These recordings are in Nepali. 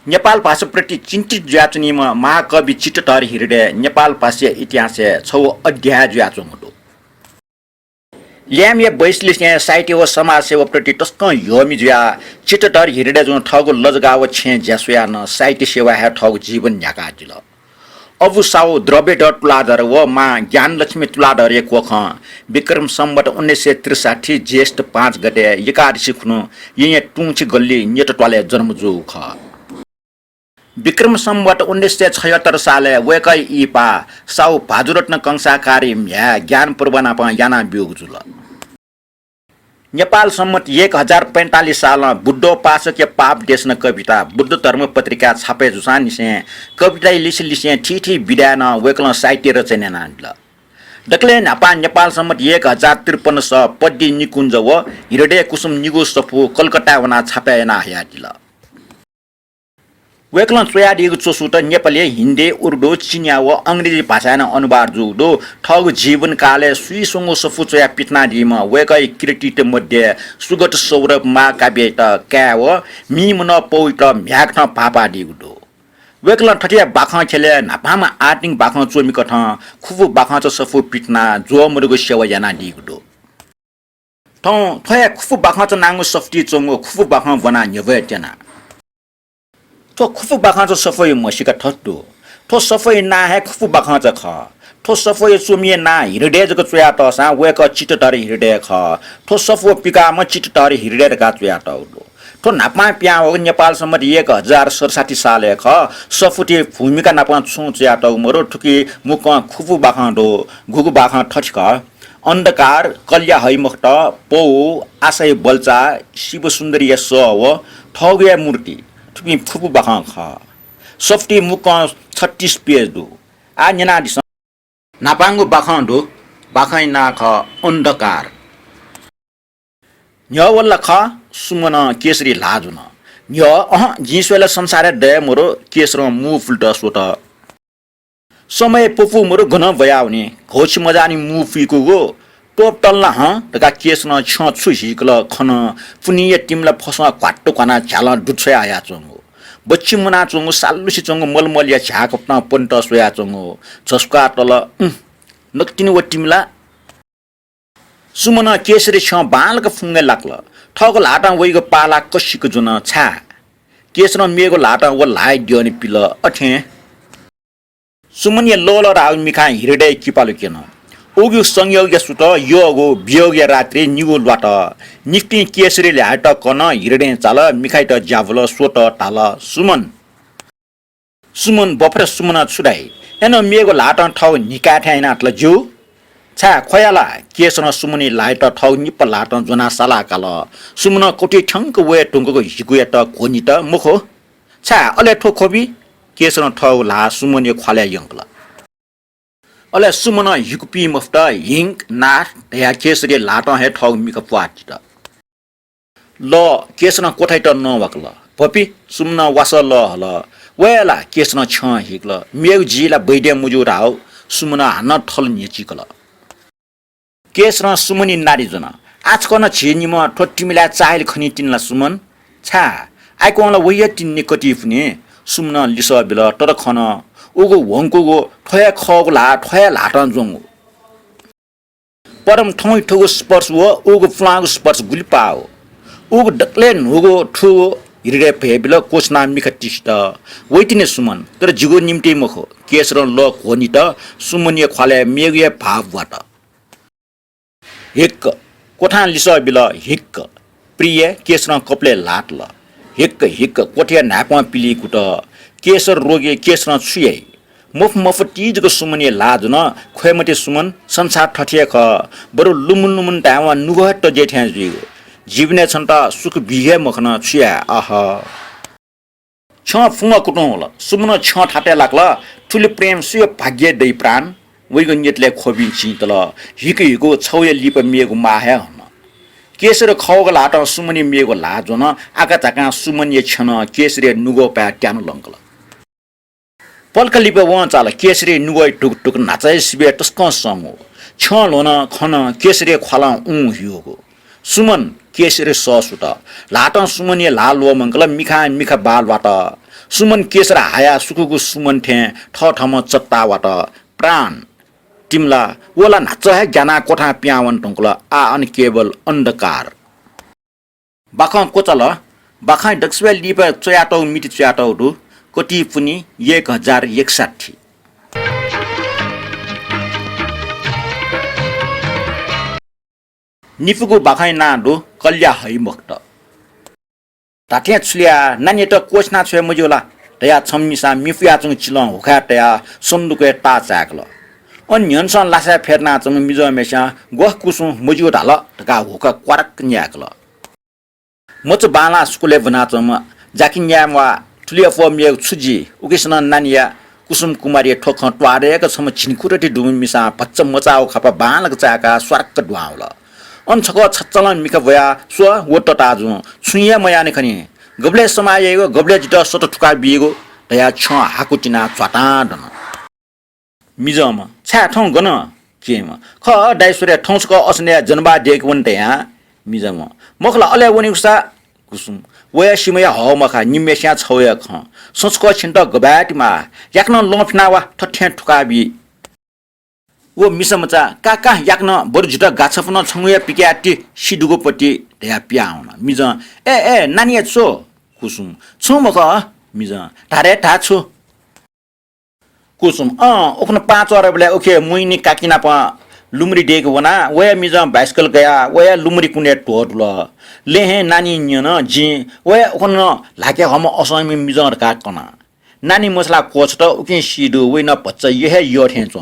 नेपाल भाषाप्रति चिन्तित ज्याचुनीमा महाकवि चिट्ट धर हृदय नेपाल भाषा इतिहास छौ अध्याय ज्याचो मुटो ल्याम या बैसले साहित्य व समाज सेवा प्रति टस्क योमी ज्या चिट्ट धर हृदय जुन ठगो लजगाव छे ज्यासुया न साहित्य सेवा है ठग जीवन न्याका जिल अबु साउ द्रव्य डट तुलाधर व मा ज्ञान लक्ष्मी तुलाधर एक वख विक्रम सम्वत 1963 ज्येष्ठ 5 गते एकादशी खुनु ये टुङची गल्ली नेट टले जन्म जो ख विक्रम सम्वत 1976 साले वेकै इपा साउ भाजुरत्न कंसाकारी म्या ज्ञान पूर्वना प याना बियोग जुल नेपाल सम्मत 1045 सालमा बुद्धोपासक पाप देशन कविता बुद्ध धर्म पत्रिका छापे जुसा निसे कविता लिसे ठिठी विद्यान वेकल साहित्य रचना नान्ल दक्ले नापा नेपाल सम्मत 1053 स पद्दी निकुञ्ज व हृदय कुसुम निगो सफु कलकत्ता वना छापे ना हयादिल वेकलन चोयादिएको चोसुट नेपाली हिन्दी उर्दू चिनिया व अंग्रेजी भाषाना अनुवाद जुडो ठग जीवन काले सुइसंगो सफु चोया पितना दिमा वेकै कृतित मध्ये सुगत सौरभ मा काव्य त क्या व मिमन पौट म्याक न पापा दिगुडो वेकलन ठटिया बाखा खेले नापामा आटिङ बाखा चोमी कठ खुफु बाखा च सफु पितना जो मुरुगो सेवा याना दिगुडो ठौ थया खुफु बाखा च नांगो सफ्टी चोंगो खुफु बाखा बना न्यवे टेना तो खुफु बाखांचा सफाई मसिका ठट्टो तो सफाई ना है खुफु बाखांचा ख तो सफाई चुमिए ना हृदय जक चुया त सा वेक चिट्ट धर हृदय ख तो सफो पिका म चिट्ट धर हृदय का चुया त उलो तो नापा प्या हो नेपाल सम्मत 1067 साले ख सफुटी भूमिका नापा छु चुया त मरो ठुकी मुक खुफु बाखांडो गुगु बाखां ठठक अन्धकार कल्या हैमक्त पौ आशय बलचा शिव सुन्दरी स व ठगया मूर्ति तुमी फुपु बाखा खा सफ्टी मुक 36 पेज दो आ न्याना दिस नापांगो बाखा दो बाखै ना ख अन्धकार न्य वल्ला ख सुमन केसरी लाजुन न्य जिसवेला संसार दय मोरो केसरो मु फुल्ट सोट समय पुपु मोरो घन भयाउने घोष मजानी मु फिको गो टोप टल्ला ह तका केस न छ छुहिकल खन पुनिय टिमला फसमा क्वाट्टो कना झाला दुछय आया चंगो बच्ची मुना चंगो सालुसी चंगो मलमलिया झाकपना पन्ट सोया चंगो झस्का तल नक्तिन व टिमला सुमन केसरी छ बालक फुंगे लाक्ल ठग लाटा वइगो पाला कसिको जुन छा केसर मेगो लाटा व लाइ दियोनि पिल अठे सुमन लोल राउ मिखा हृदय किपालु केन ओगु संयोग सुत योगो वियोग रात्रि निगुलबाट निफ्टी केसरीले हाट कन हृदय चाल मिखाइ त ज्यावल सोट ताल सुमन बफर सुमन छुडाई एन मेगो लाट ठौ निकाठ्याइन अट्ल जु छा खयाला केसर सुमनी लाइट ठौ निप लाट जना साला काल सुमन कोठी ठंक वे टुंगको हिगुया त कोनी त मुखो छा अले ठो खोबी केसर ठौ ला सुमनी ख्वाल्या यंकला अले सुमन हिकुपी मफ्त हिंक नाथ या केसरी लाटा हे ठौ मिक पुआट ल केसन कोठाइ त नवकल पपी सुमन वास ल हल वेला केसन छ हिकल मेउ जिला बैडे मुजु राउ सुमन हान ठल नेचिकल केसन सुमनी नारी जन आजकन छिनिम ठोट्टिमिला चाहेल खनि तिनला सुमन छा आइकोला वय तिन्ने कति फुने सुमन लिस बिल तर खन उगो वंकुगो ठया खगला ठया लाटन जोंगो परम ठोइ ठगो स्पर्श व उगो फ्लागो स्पर्श गुलिपाओ उगो डक्ले नुगो ठु हृदय भेबिल कोसना मिखटिष्ट वइतिने सुमन तर जिगो निम्ति मखो केसर ल कोनी त सुमनिय ख्वाले मेगय भावबाट हिक कोठा लिस बिल हिक प्रिय केसर कपले लाटल हिक कोठिया नापमा पिली कुट केसर रोगे केसर छुयै मफ तीजको सुमनी लाज न खोयमटे सुमन संसार ठठिए ख बरु लुमुन टावा नुगहट जेठ्या जिगो जीवने छन् त सुख बिहे मखन छुया आह छ फुङ कुटौ होला सुमन छ ठाटे लाग्ला ठुले प्रेम सुय भाग्य दै प्राण वइगो नेटले खोबिन्छ तल हिको छौय लिप मेगो माहे हन केसर खौगल हाट सुमनी मेगो लाज न आका चाका सुमनी छन केसरी नुगो पा ट्यानो लंकल पल्कलिप व चाल केसरी नुगै टुक टुक नाचै सिबे टस्क समो छ लोन खन केसरी ख्वाला हियोगो सुमन केसरी ससुट लाट सुमनी लाल व मंगल मिखा बालबाट सुमन केसर हाया सुकुको सुमन ठे ठम चत्ताबाट प्राण तिमला ओला नाच है ज्ञाना कोठा प्यावन टुङ्कला आ अन केवल अन्धकार बाख कोचल बाख डक्सवेल लिप चयाटौ मिति चयाटौ दु कोटी पुनी 1061 निफुको बाखाइ नाडो कल्या है मक्त ताथे छुलिया नानी त कोछना छ्वे मजुला तया छम्मिसा मिफुया चुङ चिलं हुखा तया सन्दुके ता चाकल अन न्यनसन लासा फेर्ना चुङ मिजो मेसा गोह कुसु मजु ढाल तका हुका क्वारक न्याकल मच बाला स्कुले बना चम जाकिन न्यामवा तुलिया फमिय छुजी उकेसन नानिया कुसुम कुमारी ठोख ट्वारेको छम छिनकुरटी दुम मिसा पच्च मचाउ खपा बालक चाका स्वर्क दुआउल अन्छको छच्चलन मिक भया स्व वट ताजु छुइया मयाने खनि गब्ले समाएको गब्ले जित सत ठुका बिएको तया छ हाकुटिना चटा दन मिजम छा ठौ गन केम ख डाइसुरे ठौसको असने जनबा देक वन तया मिजम मखला अले वनि उसा कुसुम वया सिमया ह मखा निमेस्या छौया ख सचको छिन्त गबाटिमा याक्न लफनावा ठठ्या ठुका बि वो मिसमचा काका याक्न बरजुटा गाछफन छंगुया पिक्याटी सिडुगोपट्टि दया प्याउन मिज ए नानिया छो कुसुम छु मख मिज धारे धा छु कुसुम ओखन 5 वर बेला ओके मुइनी काकिना प लुमरी डेक वना वया मिज बाइस्कल गया वया लुमरी कुने टोटल लेहे नानी न्यन जी वया ओखन लाके हम असमी मिज का कना नानी मसला कोच त उके सिडु वइन पच्च यहे यो ठेच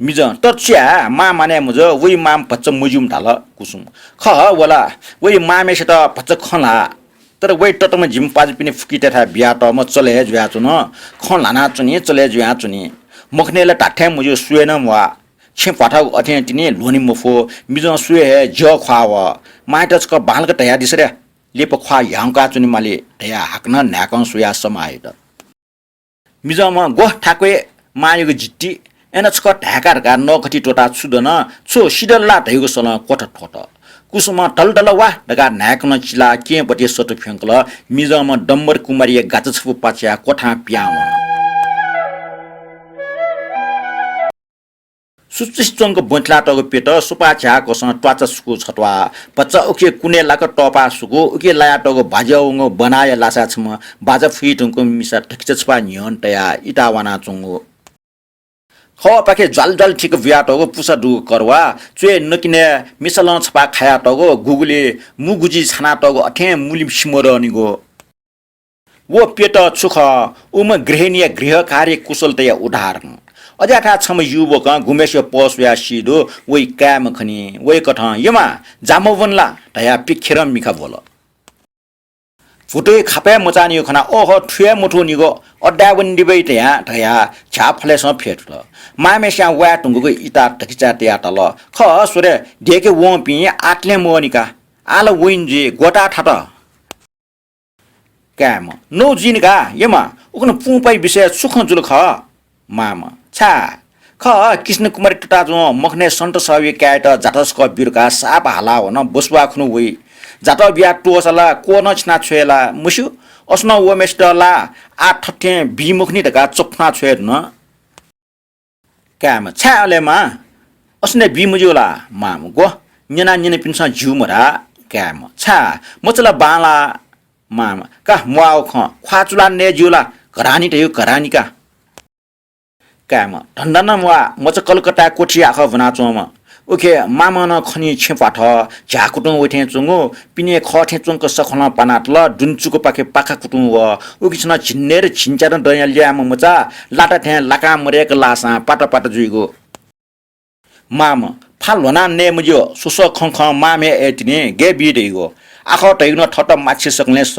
मिज तच्या मा माने मुज वइ माम पच्च मुजुम ढाल कुसुम ख वला वइ मामे से त पच्च खला तर वइ टटम जिम पाज पिने फुकिते था बिया त म चले ज्या छु न ख लाना चुनी चले ज्या चुनी मखनेला टाठ्या मुजु सुएन वा छे पाठा अथे तिनी लोनी मफो मिज सुए ज ख्वाव माइटच क बालक तया दिसरे लेप ख्वा याङका चुनी माले तया हाक्न न्याकन सुया समाइ त मिज म गो ठाके मायुको जिट्टी एन छक ढाकारका नखटी टोटा छुदन छो सिडल्ला धैगो सल कोठ ठोट कुसुम टलटल वा ढका न्याकन चिला के पटे सटो फ्यंकल मिजम डम्बर कुमारी गाछ छपु पाच्या कोठा प्याउ सुचिस्टंग बन्टला टको पेट सुपा छा कोसन ट्वाचा सुको छटवा पच्चा ओके कुने लाक टपा सुको ओके लाया टको बाजाउङ बनाय लासा छम बाजा फिटुङको मिसा ठिक छपा न्यन तया इटावाना चुङो ख पाके जल ठिक व्याटको पुसा दु करवा चुए नकिने मिसल छपा खाया टको गुगुले मुगुजी छाना टको अठे मुलिम सिमरनिगो वो पेट छुख उम गृहिणी गृह कार्य कुशलतया उदाहरण अजाठा छम युवक घुमेश्य पसया सिदो वइ काम खनि वइ कठ यमा जामवनला तया पिखेर मिखा बोल फुटे खापे मचानियो खना ओहो ठुए मुठो निगो अड्डावन दिबै तया छाफले स फेटल मामेस्या वा टुंगुको इटा टकिचा तया तल ख सुरे देके वो पि आटले मोनिका आल विनजे गोटा ठाट काम नो जिनका यमा उकन पुपै विषय सुख जुल ख मामा छा ख कृष्ण कुमार टटा जो मखने सन्त सवि क्याट जाटस्क बिरका साप हाला न बसवा खनु वइ जाट बिया टोसला को नछना छेला मुसु अस्न वमेस्टला आ ठठे बिमुखनी ढका चोफना छेद न काम छा अलेमा अस्ने बिमुजुला माम गो न्यना न्यने पिन्सा जुमरा काम छा मचला बाला माम का मुआउ ख ख्वाचुला ने जुला घरानी तयो घरानी का काम धन्दाना मुआ मच कलकत्ता कोठी आख बना चोम ओके मामन खनि छेपाठ झाकुटु उठे चुङो पिने खठे चुङक सखना पानाटल दुन्चुको पाखे पाखा कुटु व ओकिसन छिन्नेर छिन्चार दया ल्याम मचा लाटा ठे लाका मरेक लासा पाटा पाटा जुइगो माम फालवना ने मुजो सुस खंख मामे एतिने गे बिदेगो आख तैगन ठट माछे सक्ने स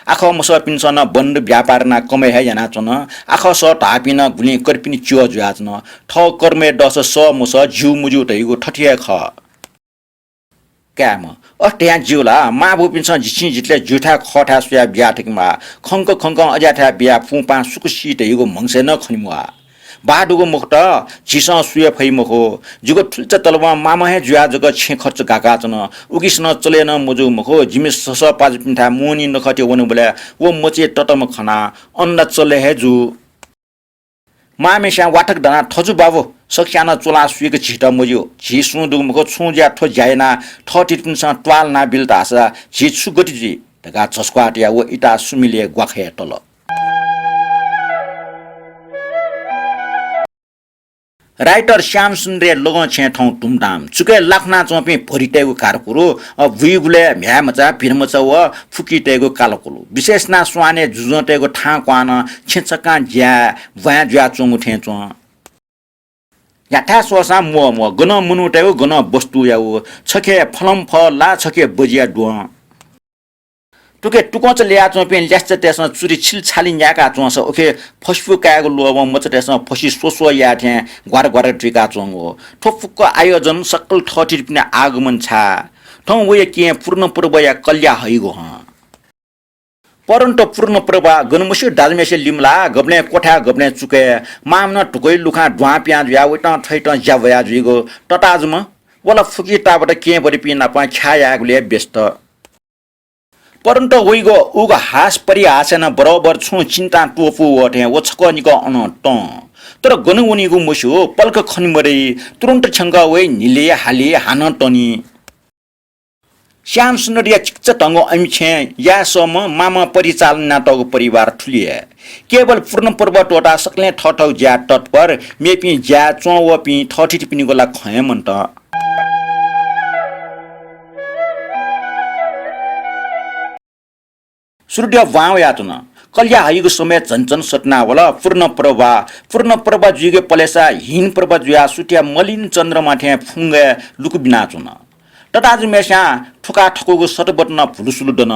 आख मस पिनसन बन्द व्यापार ना कमे है याना चन आख स टापिन गुली करपिनी च्यो जुयाचन ठ कर्मे दस स मस जु मुजु तैगो ठठिया ख काम अट्या जुला माबु पिनसन जिछि जितले जुठा खठा सुया ब्या ठिकमा खंक अजाठा ब्या फुपा सुकुसी तैगो मंगसे न खनिमुआ बाडुगो मुक्त झिस सुय फै मखो जुगो ठुल्च तलवा मामहे जुया जग छे खर्च गागा चन उगिसन चलेन मजु मखो जिमे सस पाज पिन्था मोनी नखटे वनु बले वो मचे टटम खना अन्ना चले हे जु मामेशा वाटक दना ठजु बाबु सख्याना चोला सुयको छिटा मज्यो झिसु दुगमको छुज्या ठो ज्याना ठटिटुनसा ट्वाल ना बिल्ता आसा झिसु गटिजी तका छस्क्वाटिया वो इटा सुमिले ग्वाखे टल राइटर श्याम सुन्दरे लगन छे ठौ टुमटाम चुके लाखना चोपे भरिटेगु कारपुरो भुइगुले म्यामचा पिरमचा व फुकिटेगु कालकुलु विशेषना स्वाने जुजटेगु ठा क्वान छेचका ज्या वा ज्या चोंगु ठेचो याथा सोसा मो गन मुनुटेगु गन वस्तु याउ छके फलम फल ला छके बजिया डो टुके टुकोच ल्या चोपे ल्याच तेसन चुरी छिल छालिन याका चोस ओके फसफु कागु लोब मच तेसन फसी सोसो या थे ग्वार ग्वार ट्रिका चोंगो ठोफुक आयोजन सकल ठटिर पिने आगमन छा ठौ वय के पूर्ण पूर्व या कल्या हैगो ह परन्त पूर्ण प्रभा गनमसी डाजमेसे लिमला गब्ने कोठा गब्ने चुके मामन टुकै लुखा ड्वा प्याज या वटा छैट ज्यावया जुइगो टटाजम वला फुकिटाबाट के बरि पिना प छायागुले व्यस्त परन्त वइगो उगो हास परिहासन बराबर छु चिन्ता टोपु वटे वछको निको अन ट तर गनुनिगु मुसु पल्क खनिमरे तुरन्त छंगा वइ निले हाले हान टनी श्याम सुन्दरिया चिक्च टंगो अमिछे या सम मामा परिचालना टगो परिवार ठुलिए केवल पूर्ण पूर्व टोटा सकले ठठौ ज्या टट पर मेपी ज्या चो वपी ठठी पिनि गोला खयमन्त सूर्य वाव यातन कल्या हाइगो समय चञ्चन सटना वला पूर्ण प्रभा जुगे पलेसा हिन प्रभा जुया सुटिया मलिन चन्द्रमा थे फुंगे लुकु बिना चुन तटाजु मेसा ठुका ठकुगो सटबटन फुलुसुलु दन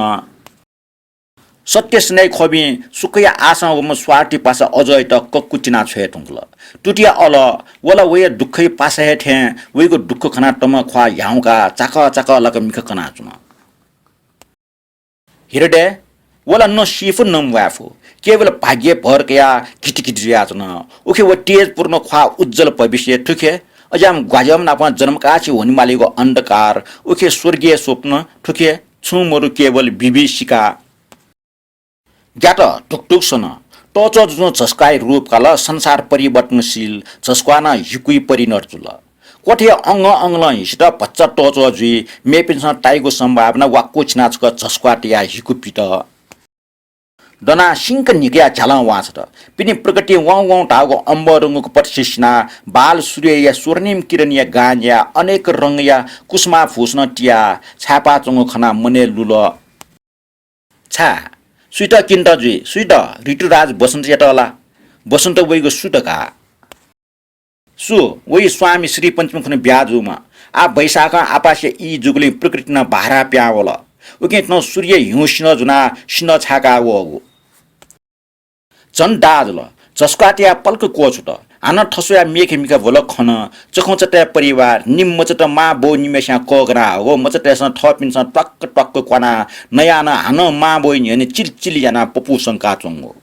सत्य स्नेह खबि सुकया आसा वम स्वार्टी पासा अजय त कक्कुटिना छे टुंगल टुटिया अल वला वय दुखै पासा हे थे वइगो दुख खना टम ख्वा याउका चाक लक मिख कना चुन हिरडे वला न सिफ नम वाफु केवल भाग्य भरकया किटिकिटिया चुन ओखे व तेज पूर्ण ख्वा उज्जवल भविष्य ठुके अजाम ग्वाजम नापा जन्मकाछि होनिमालेको अन्धकार ओखे स्वर्गीय स्वप्न ठुके छुमरु केवल विभीषिका ज्याट टुकटुक सन टच जुन झस्काई रूप काल संसार परिवर्तनशील झस्काना हिकुई परिनर्चुल कोठे अंग हिस्ट भच्चा टच जुई मेपिन्स टाइगो सम्भावना वाक्को छिनाचक झस्काटिया हिकु पिट दना सिंक निग्या झाला वाछट पिनि प्रगति वाउ टागो अम्बरंगको पटसिसना बाल सूर्य या स्वर्णिम किरण या गान या अनेक रंग या कुसमा फुस्न टिया छापा चंगो खना मने लुल छा सुइट किन्ट जुई सुइट ऋतुराज बसन्त याटला बसन्त वइगो सुटका सु वइ स्वामी श्री पञ्चम खने ब्याजुमा आ बैशाख आपासे ई जुगले प्रकृतिना भारा प्यावला उके न सूर्य हिउसिन जुना सिन छाका वगु जन दाजल जस्काटिया पल्क कोछुट आन ठसोया मेखे मिका भोल खन चखौचटा परिवार निम्मचट मा बो निमेसा कोगरा हो मचटेस थपिन्स टक्क टक्क क्वाना नयाँ हान मा बो नि चिलचिली जाना पपु संका चंगो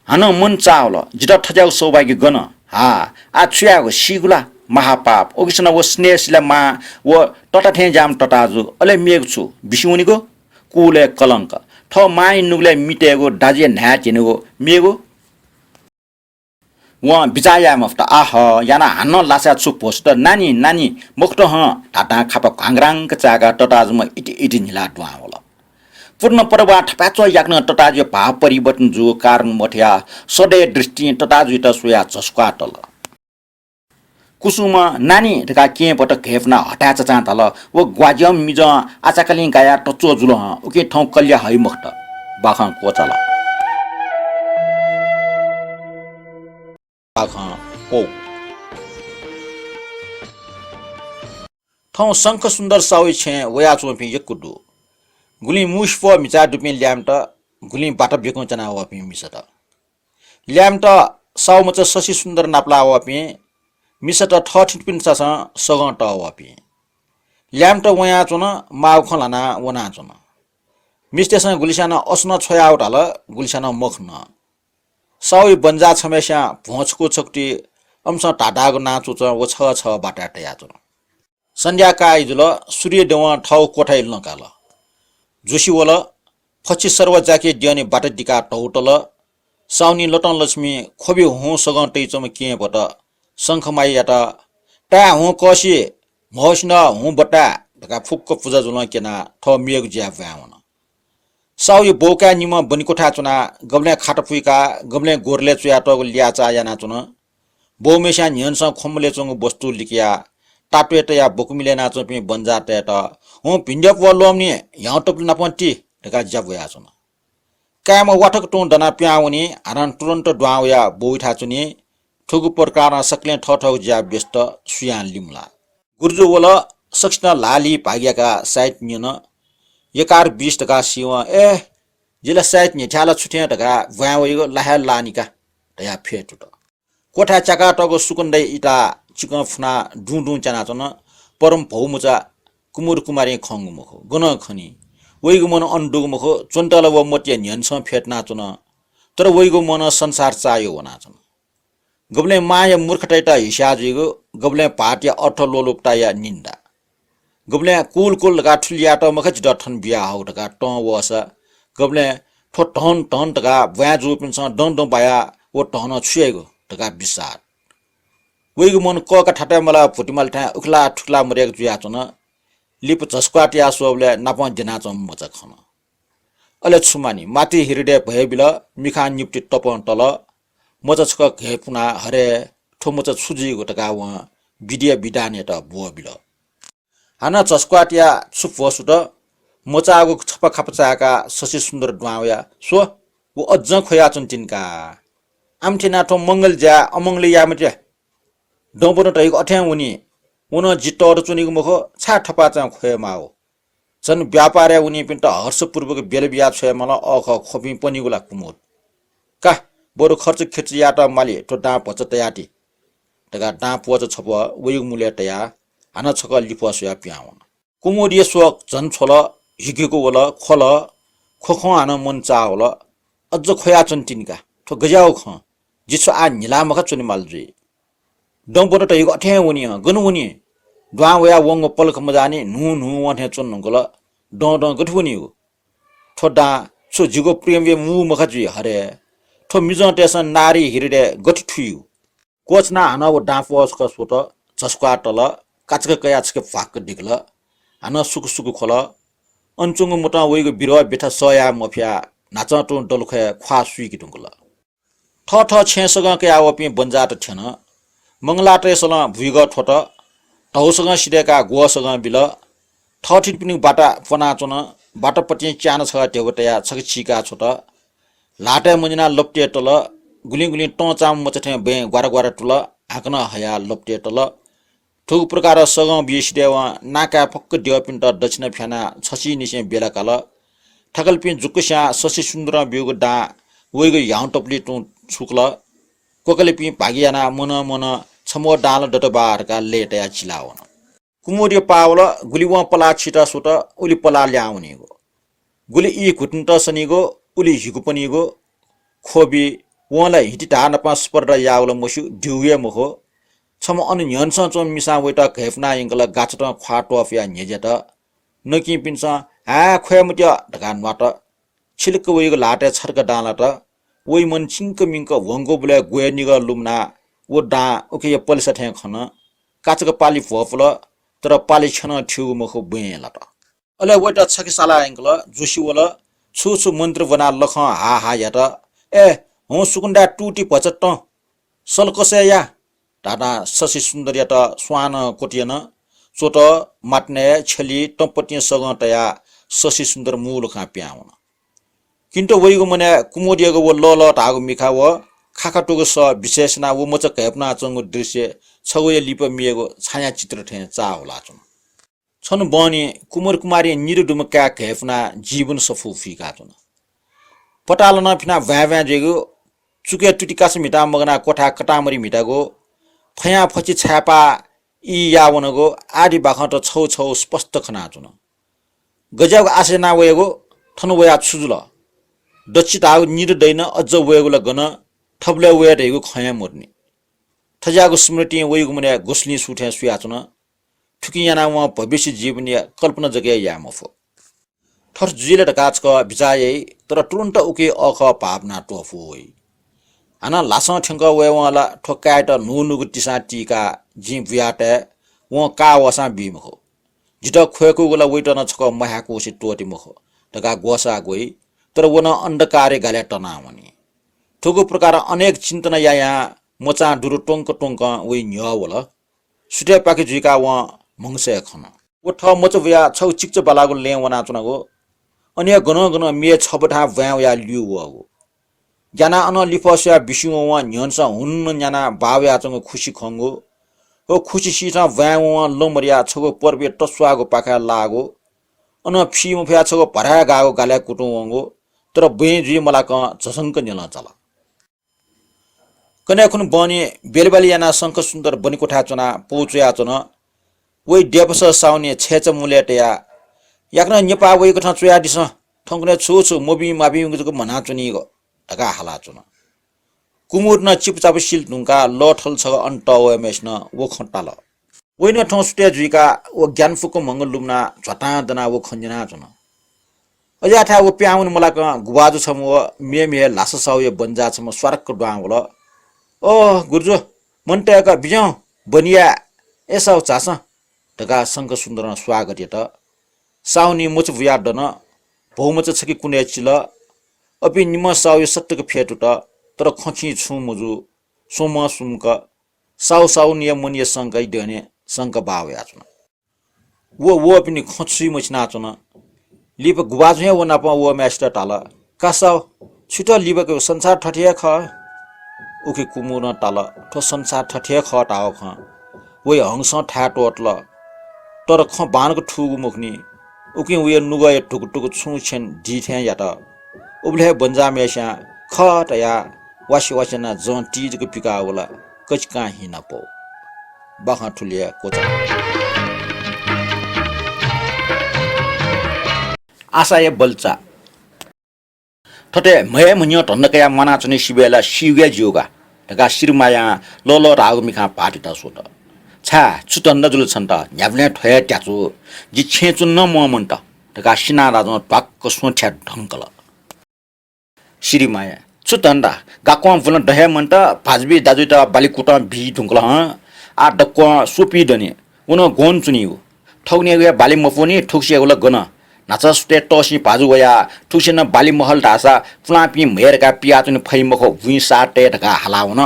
हान मन चावल जिटा ठजाउ सौभाग्य गन हा आ छुयाको सिगुला महापाप ओगिसन वो स्नेहसिला मा वो टटा थे जाम टटाजु अले मेग छु बिसुनिको कुले कलंक ठ माइ नुगले मिटेगो डाजे न्या चिनेगो मेगो व बिचाया मफ्ता आह याना हान लासा छु पोस्ट नानी मुक्त ह टाटा खाप कांग्रांग चागा टटाजम इति निला ट्वा होला पूर्ण परवा ठपाचो याक्न टटाजो भाव परिवर्तन जो कारण मठ्या सडे दृष्टि टटाजु त सोया चस्का टल कुसुम नानी ढका के पट घेफना हटा चाचा तल वो ग्वाज्यम मिज आचाकलिङ गाया टचो जुल उके ठौ कल्या है मख्त बाखन कोचला बाखन को ठौ शंख सुन्दर साउइ छे वया चोपि यकुडु गुली मुष्प मिचा दुपि ल्याम त गुली बाट बेको जना वपि मिसत ल्याम त साउ मच ससी सुन्दर नाप्ला वपि मिसट ठठिन पिन सस सगं ट वपि ल्याम त वया चुन माउ खलाना वना चुन मिस्टेसन गुलिसान अस्न छोया उठाल गुलिसान मखन साउई बन्जा छमेस्या भोचको छक्टी अंश टाटाको नाचो च वो छ बाटाटा याचो संध्याका आइजुल सूर्य देवा ठाउ कोठाइल नकाल जोशी वल फची सर्व जाके दियाने बाट दिका टौटल साउनी लटन लक्ष्मी खोबी हुँ सगं टैचम के बट शंखमाई याटा टा हुँ कसी महोस्न हुँ बटा ढका फुक्क पूजा जुल केना ठ मियग ज्या व्यावन साउई बोका निम बनिकोठा चुना गब्ले खाटपुइका गब्ले गोरले चुयाटो ल्याचा याना चुन बोमेशा न्यनस खोमले चंग वस्तु लिकिया टापेट या बोकुमिले नाचो पि बन्जा टेट हुँ भिन्डप वलोमनी यहाँ टप नपन्टी ढका ज्यावया चुन काम वाटक टों दना प्याउनी हरन तुरन्त ड्वाउया बोइठा चुनी ठुगु प्रकार सक्ले ठठौ ज्या व्यस्त सुयान लिमला गुर्जु वल सक्स्न लाली भाग्यका साइट निन यकार 20 टका सिव जिला साइट निठाला छुट्या टका व्यावयो लाहा लानिका दया फेटुट कोठा चाका टको सुकुन्दै इटा चिकन फुना डुडु चना चन परम भौमुचा कुमुर कुमारी खंगु मुखो गन खनी वैगु मन अन्डुगु मुखो चन्टल व मटिया न्यन्स फेट्ना चुन तर वैगु मन संसार चायो वना चुन गब्ले माया मूर्खटैटा हिसाजिगु गब्ले पाटिया अठ लोलुपटा या निन्दा गब्ले कुल ठुलिया त मखच डठन बिया हौ टका ट वस गब्ले ठो टन टन टका व्या जुपिन्छ डन डन बाया वो टन छुएगु टका बिसार वैगु मन क का ठाटा मला फुटिमल ठा उखला ठुकला मरेक जुया चुन लिप झस्क्वाटिया सोबले नाप दिना चम मच खन अले छुमानी माथि हृदय भए बिल मिखा निप्ति टपन तल मच छक घे पुना हरे ठो मच छुजिगु टका व बिडिया बिडाने त बो बिल हाना चस्क्वाटिया छुप वसुट मोचागु छप खपचाका ससी सुन्दर ड्वाउया सो वो अज्ज खोया चन्तिनका आमठिना ठो मंगल ज्या अमंगले यामट्या डोबन टैक अठ्यां उनी उन जिट्टर चुनिगु मुखो छा ठपा चा खोय माओ जन व्यापार उनी पिन्ट हर्षपूर्वक बेलबिया छ मला अख खोपी पनिगुला कुमुर का बरु खर्च खिच याटा माली टो डा पच तयाटी टका डा पच छप वयु मुले तया हाना छक लिपसया प्याउन कुमुर ये सोक जन छोल हिगेको वल खोल खोखो हाना मन चा वल अझ खोया चन्तिनका ठो गजाउ ख जिसो आ निला मख चुनि मालजु डम्बर टैक अठ्यां उनी गनु उनी ड्वा वया वंग पलक मजानी नु नु वठे चुन गल ड गठुनी हो ठोडा सो जिगो प्रेम वे मु मखजु हरे ठो मिजो टेसन नारी हृदय गठि ठुयु कोचना हन वो डाफोस क सोट झस्क्वा टल काचक कयाचक फाक दिगल हन सुक सुक खोल अनचुंग मोटा वइगो बिरवा बेठा सया मफिया नाचटो डलखे ख्वा सुइकि टुंगल ठ ठ छेसग के आवपि बन्जाट ठेन मंगलाटे सल भुइग ठोट टौसग सिडेका गोसग बिल ठठिट पिनि बाटा पना चुन बाटापटि च्यान छ टेवटया छकछिका छोट लाटे मुजना लप्टे टल गुली गुली टचाम मचठे बे ग्वार ग्वार टुल हाकन हया लप्टे टल ठुक प्रकार सग बिसिदेव नाका फक्क देव पिन्ट दक्षिण फ्याना छसी निसे बेला काल ठकल पिन जुकुस्या ससी सुन्दर बिउगु डा वइगु याउ टपली टु छुक्ल कोकले पि भागियाना मन मन छमो डाल डटबारका लेटया चिलावन कुमुरियो पावल गुलिवा पला छिटा सुट उली पला ल्याउनेगो गुली इ घुटन्ट सनिगो उली हिगु पनिगो खोबी वला हिटी ढान पास पर यावल मसु ड्युये मखो छम अन न्यन्स चो मिसा वेटा घेफना इंगल गाचट ख्वाटो अफिया न्यजेट नकि पिन्छ हा खोयमट्या ढगान माट छिलक वइगो लाटे छर्क डालट वइ मन चिंक मिंक वंगो बुले गोयनिग लुमना वो डा ओके पलिस ठ्यां खन काचक पाली भोपल तर पाली छन ठ्यु मखो बेलट अले वटा छकि साला एंगल जोशी वल छु छु मन्त्र बना लख हा हा याट ए हो सुकुण्डा टुटी पचट सलकसे या टाटा ससी सुन्दरिया त स्वान कोटियन चोट माट्ने छली टपटि सगटया ससी सुन्दर मूल खा प्याउन किन्टो वइगो मने कुमोडियागो वो ल टागो मिखा व खाखाटोगो स विशेषना वो मच कैपना चंगो दृश्य छगोय लिप मिएको छाया चित्र ठे चा होला चुन छन बनी कुमार कुमारी निरुडुमका कैफना जीवन सफुफीका चुन पटाल न फिना भ्या जेगो चुके टुटिकास मिटा मगना कोठा कटामरी मिटागो फया फची छापा इ यावनगो आदि बाखट छौ छौ स्पष्ट खना चुन गजाको आसेना वयगो थन वया छुजुल दक्षिताउ निरुदैन अझ वयगो गन थबले वे रेगु खया मोर्नी थजागु स्मृति वइगु मने गोस्ली सुठे सुयाचन ठुकी याना व भविष्य जीवनीय कल्पना जगे यामफो थर जुजिले ढकाच क बिचायै तर तुरन्त उके अख भावना टोफु होइ आना लासा ठंग वे वाला ठोकाट नुनुगु तिसा टीका जि व्याटे व का वसा बिमखो जित खोएको गोला वेटन छक महाको सि टोटी मखो ढका गोसा गोइ तर वन अन्धकारे गाले टनावनी ठुगु प्रकार अनेक चिन्तन या मोचा दुरु टोंक टोंक वे न्य वला सुटे पाके जुका व मंगसे खन वो ठ मोच व्या छौ चिक्च बलागु ले वना चुनागो अन्य गन गन मे छबठा व्या या लिउ वगो जाना अन लिफस्या बिसु व न्यनसा हुन्न न्याना बाव्या चंग खुशी खंगो ओ खुशी सिसा व्या व लमरिया छगो पर्वे टस्वागो पाखा लागो अन फिम फ्या छगो भरा गागो गाले कुटु वंगो तर बे जि मला क जसंक नेला चला कने खुन बनी बेलबाली याना शंख सुन्दर बनी कोठा चना पौचया चना वइ देवस साउने छेच मुलेटया याकन नेपा वइ कथा चया दिस ठंगने छु छु मोबी माबी गको मना चुनी गो ढका हाला चुना कुमुर न चिपचाप सिल ढुंका लठल छ अन्ट वेमेस न वो खटाल वइन ठौ सुटे जुइका वो ज्ञानफुको मंगल लुमना झटा दना वो खंजना चुना अजा था वो प्याउन मला क गुबाजु छम वो मे मे लास साउय बन्जा छम स्वारक डवा वला ओ गुर्जो मन्टे का बिजौ बनिया एसौ चास ढका शंख सुन्दर स्वागत यत साउनी मुच व्या दन बहुमच छकी कुने चिल अपि निम साउ सत्तक फेटु त तर खची छु मुजु सोम सुमक साउ साउ नियम मुनिय संकै दने संक बाव याचन वो पनि खची मचना चन लिप गुबाजु व नप वो मास्टर टाल कासाउ छिटो लिबको संसार ठठिया ख उके कुमुर टाल ठो संसार ठठिया ख टाव ख वो हंस ठाटोटल तर ख बानको ठुगु मुखनी उके उय नुगय टुक टुक छु छन दिथे यात उब्ले बन्जा मेसा ख तया वासी वासना जन टीजको पिका होला कचका हिना पो बाखा ठुलिया कोचा आशाय बल्चा थटे मय मुन्यो टन्नकया मना चने शिबेला शिवगे जोगा ढका शिरमाया लोलो राग मिखा पाटिता सोत छा चुटन्न जुल छन्त न्याब्ले ठय ट्याचु जि छेचु न मोमन्त ढका सिना राजन टक्क सोठ्या ढंकल श्रीमाया चुटन्दा गाक्वा फुल दहे मन्त भाजबी दाजुटा बालिकुटा भी ढुंकल ह आ डक्वा सुपी दने उन गोन चुनियो ठौने गे बाली मफोनी ठुक्से उल गन नाचा सुटे टोसी भाजु वया ठुसेन बाली महल ढासा फुलापी मेरका पिया चुनि फै मखो भुइ साटे ढका हलाउन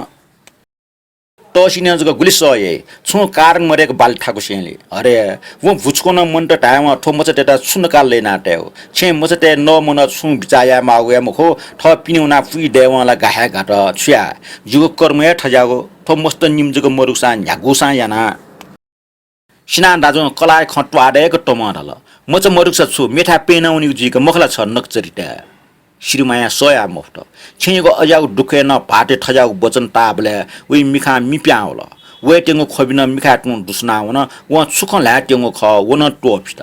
टोसिने जग गुलिसये छु कारण मरेको बाल ठाकु सेले अरे वो भुचको न मन त टाइम ठो मच टेटा सुन काल ले नाट्यो छे मच टे न मन छु बिचाया माउया मखो ठ पिनुना फुइ देवला गाहा घाट छ्या जुग कर्मय ठजागो ठो मस्त निम जग मरुसा न्यागुसा याना सिना दाजु कलाय खटवा डेको टमडल मच मरुसा छु मेठा पेनाउनी जुग मखला छ नक्चरिटा श्रीमाया सोया मोफ्ट छेगो अजाउ दुखे न भाटे ठजाउ वचन ताबले उइ Milkha मिप्याउल way Tengo खबिन Milkha to दुसना वन व सुख ला टेंगो ख वन टोपित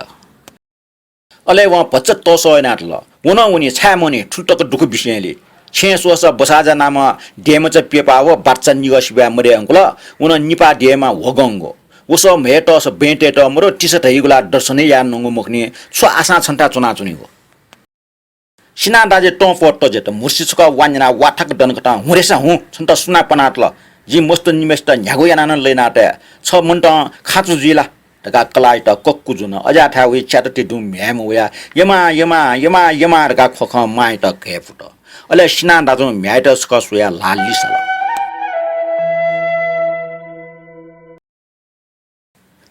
अले व पच्च तोसय नाटल वन उनी छामनी ठुटक दुख बिसेले छे सोस बसाजा नाम डेमच पेपाव बाच्चा निगसिबा मरे अंकुल उन निपा डेमा वगंगो उसो मेटस बेटेट मरो टिसट हिगुला दर्शनै या नंगो मुखनी सो आशा छन्ता चुना चुनिगो सिना दाजे टोपट जेत मुर्सिसका वान्जना वाठक दनकटा हुरेसा हु छन्त सुना पनाटल जि मस्त निमेस्ट न्यागो यानान लेनाटे छ मन्ट खाचु जिला तका कलाइट कक्कु जुन अजा थावे च्याटति दु म्याम वया यमा यमा यमा यमा रका खख माइट केफुट अले सिना दाजु म्याइट स्क सुया लालिसला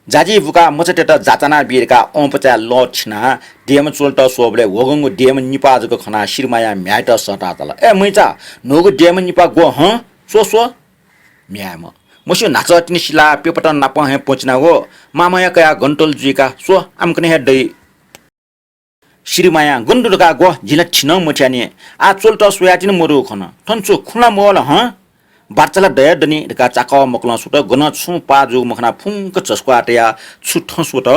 जाजी बुका मचटेट जाचना बिरका ओपचा लछना डेम चोल्ट सोबले वगंगो डेम निपाजको खना शिरमाया म्याट सटातल ए मैचा नोगो डेम निपा गो ह सो म्याम मसु नाचटिनि सिला पेपट नाप हे पोचना हो मामाया कया गन्टल जुका सो आमकने हे दै श्रीमाया गुन्डुका गो जिला छिन मठ्यानी आ चोल्ट सोयाटिन मरु खन थन्चो खुला मोल ह बाच्चाला दया दनी ढका चाका मकला सुट गन छु पाजु मखना फुंक चस्क्वाटया छु ठसुट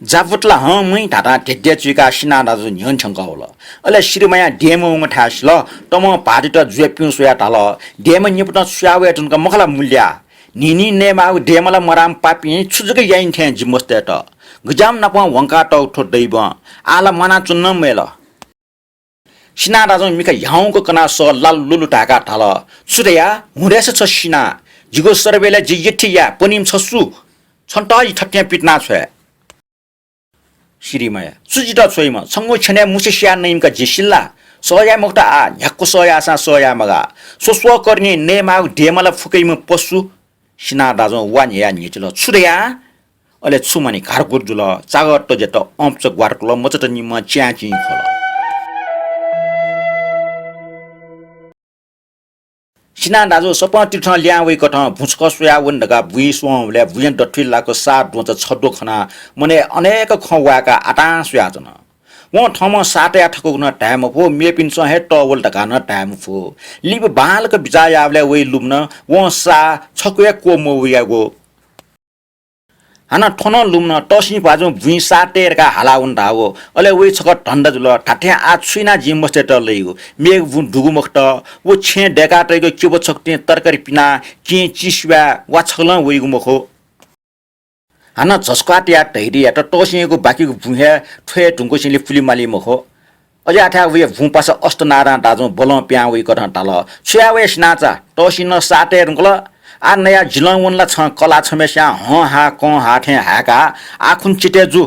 जापुटला मै ढाटा ढेड्या चुका सिना दाजु न्यन छंगाउल अले श्रीमाया डेमो म ठासल तम पार्टी त जुए पिउ सुया ढाल डेम निपट सुयावे तुनका मखला मूल्य निनी नेमा डेमला मराम पापी छुजुक याइन थे जिमस्ते त गजाम नप वंका त उठो दैब आला मना चुन्न मेल सिना दाजु मिका याउको कना स लाल लुलु ढाका ढाल सुरेया हुरेस छ सिना जिगो सरबेले जियठिया पनिम छसु छन्टै ठट्या पिटना छ श्रीमाया सुजिता छोइमा संगो छने मुसिया नैमका जिसिल्ला सोया मुक्ता आ झक्को सोया सा सोया मगा सोस्व गर्ने नेमा डेमला फुकैमा पसु सिना दाजो वान या निचलो छुरेया अले छुमनी घर गुजुल चागट जेत अम्च ग्वारकुल मचत निम च्याची खल सिना दाजो सपा तीर्थ ल्यावे कठ भुस्क सुया वन्दका बुइसोले बुयन डठिलाको सात दोच छड्डो खना मने अनेक खवाका आटा सुया जन वो थम साटे आठको न टाइम फो मेपिन सहे टवल ढका न टाइम फो लिब बालक बिजायावले वे लुम्न वो सा छकुया को मोयागो हाना ठन लुम्न टसी बाजु भुइ साटेरका हालाउन धावो अले वे छक ठण्डा जुल ठाठ्या आ छुइना जिमस्ते त लैगो मेग भु ढुगु मक्त वो छे डेका तैगो केबो छक्ते तरकारी पिना के चिस्वा वा छल वेगु मखो हाना झस्काटिया तैरिया त टसीको बाकीको भुहे ठ्वे ढुंगो सिले फुलिमाली मखो अझै आठा वे भु पास अष्ट नारा दाजो बल प्या वे कठ टाल छ्या वे स्नाचा टसिन साटेरंगल आ नया जिलवनला छ कला छमेस्या ह हा क हाठे हाका आखुन चिटे जु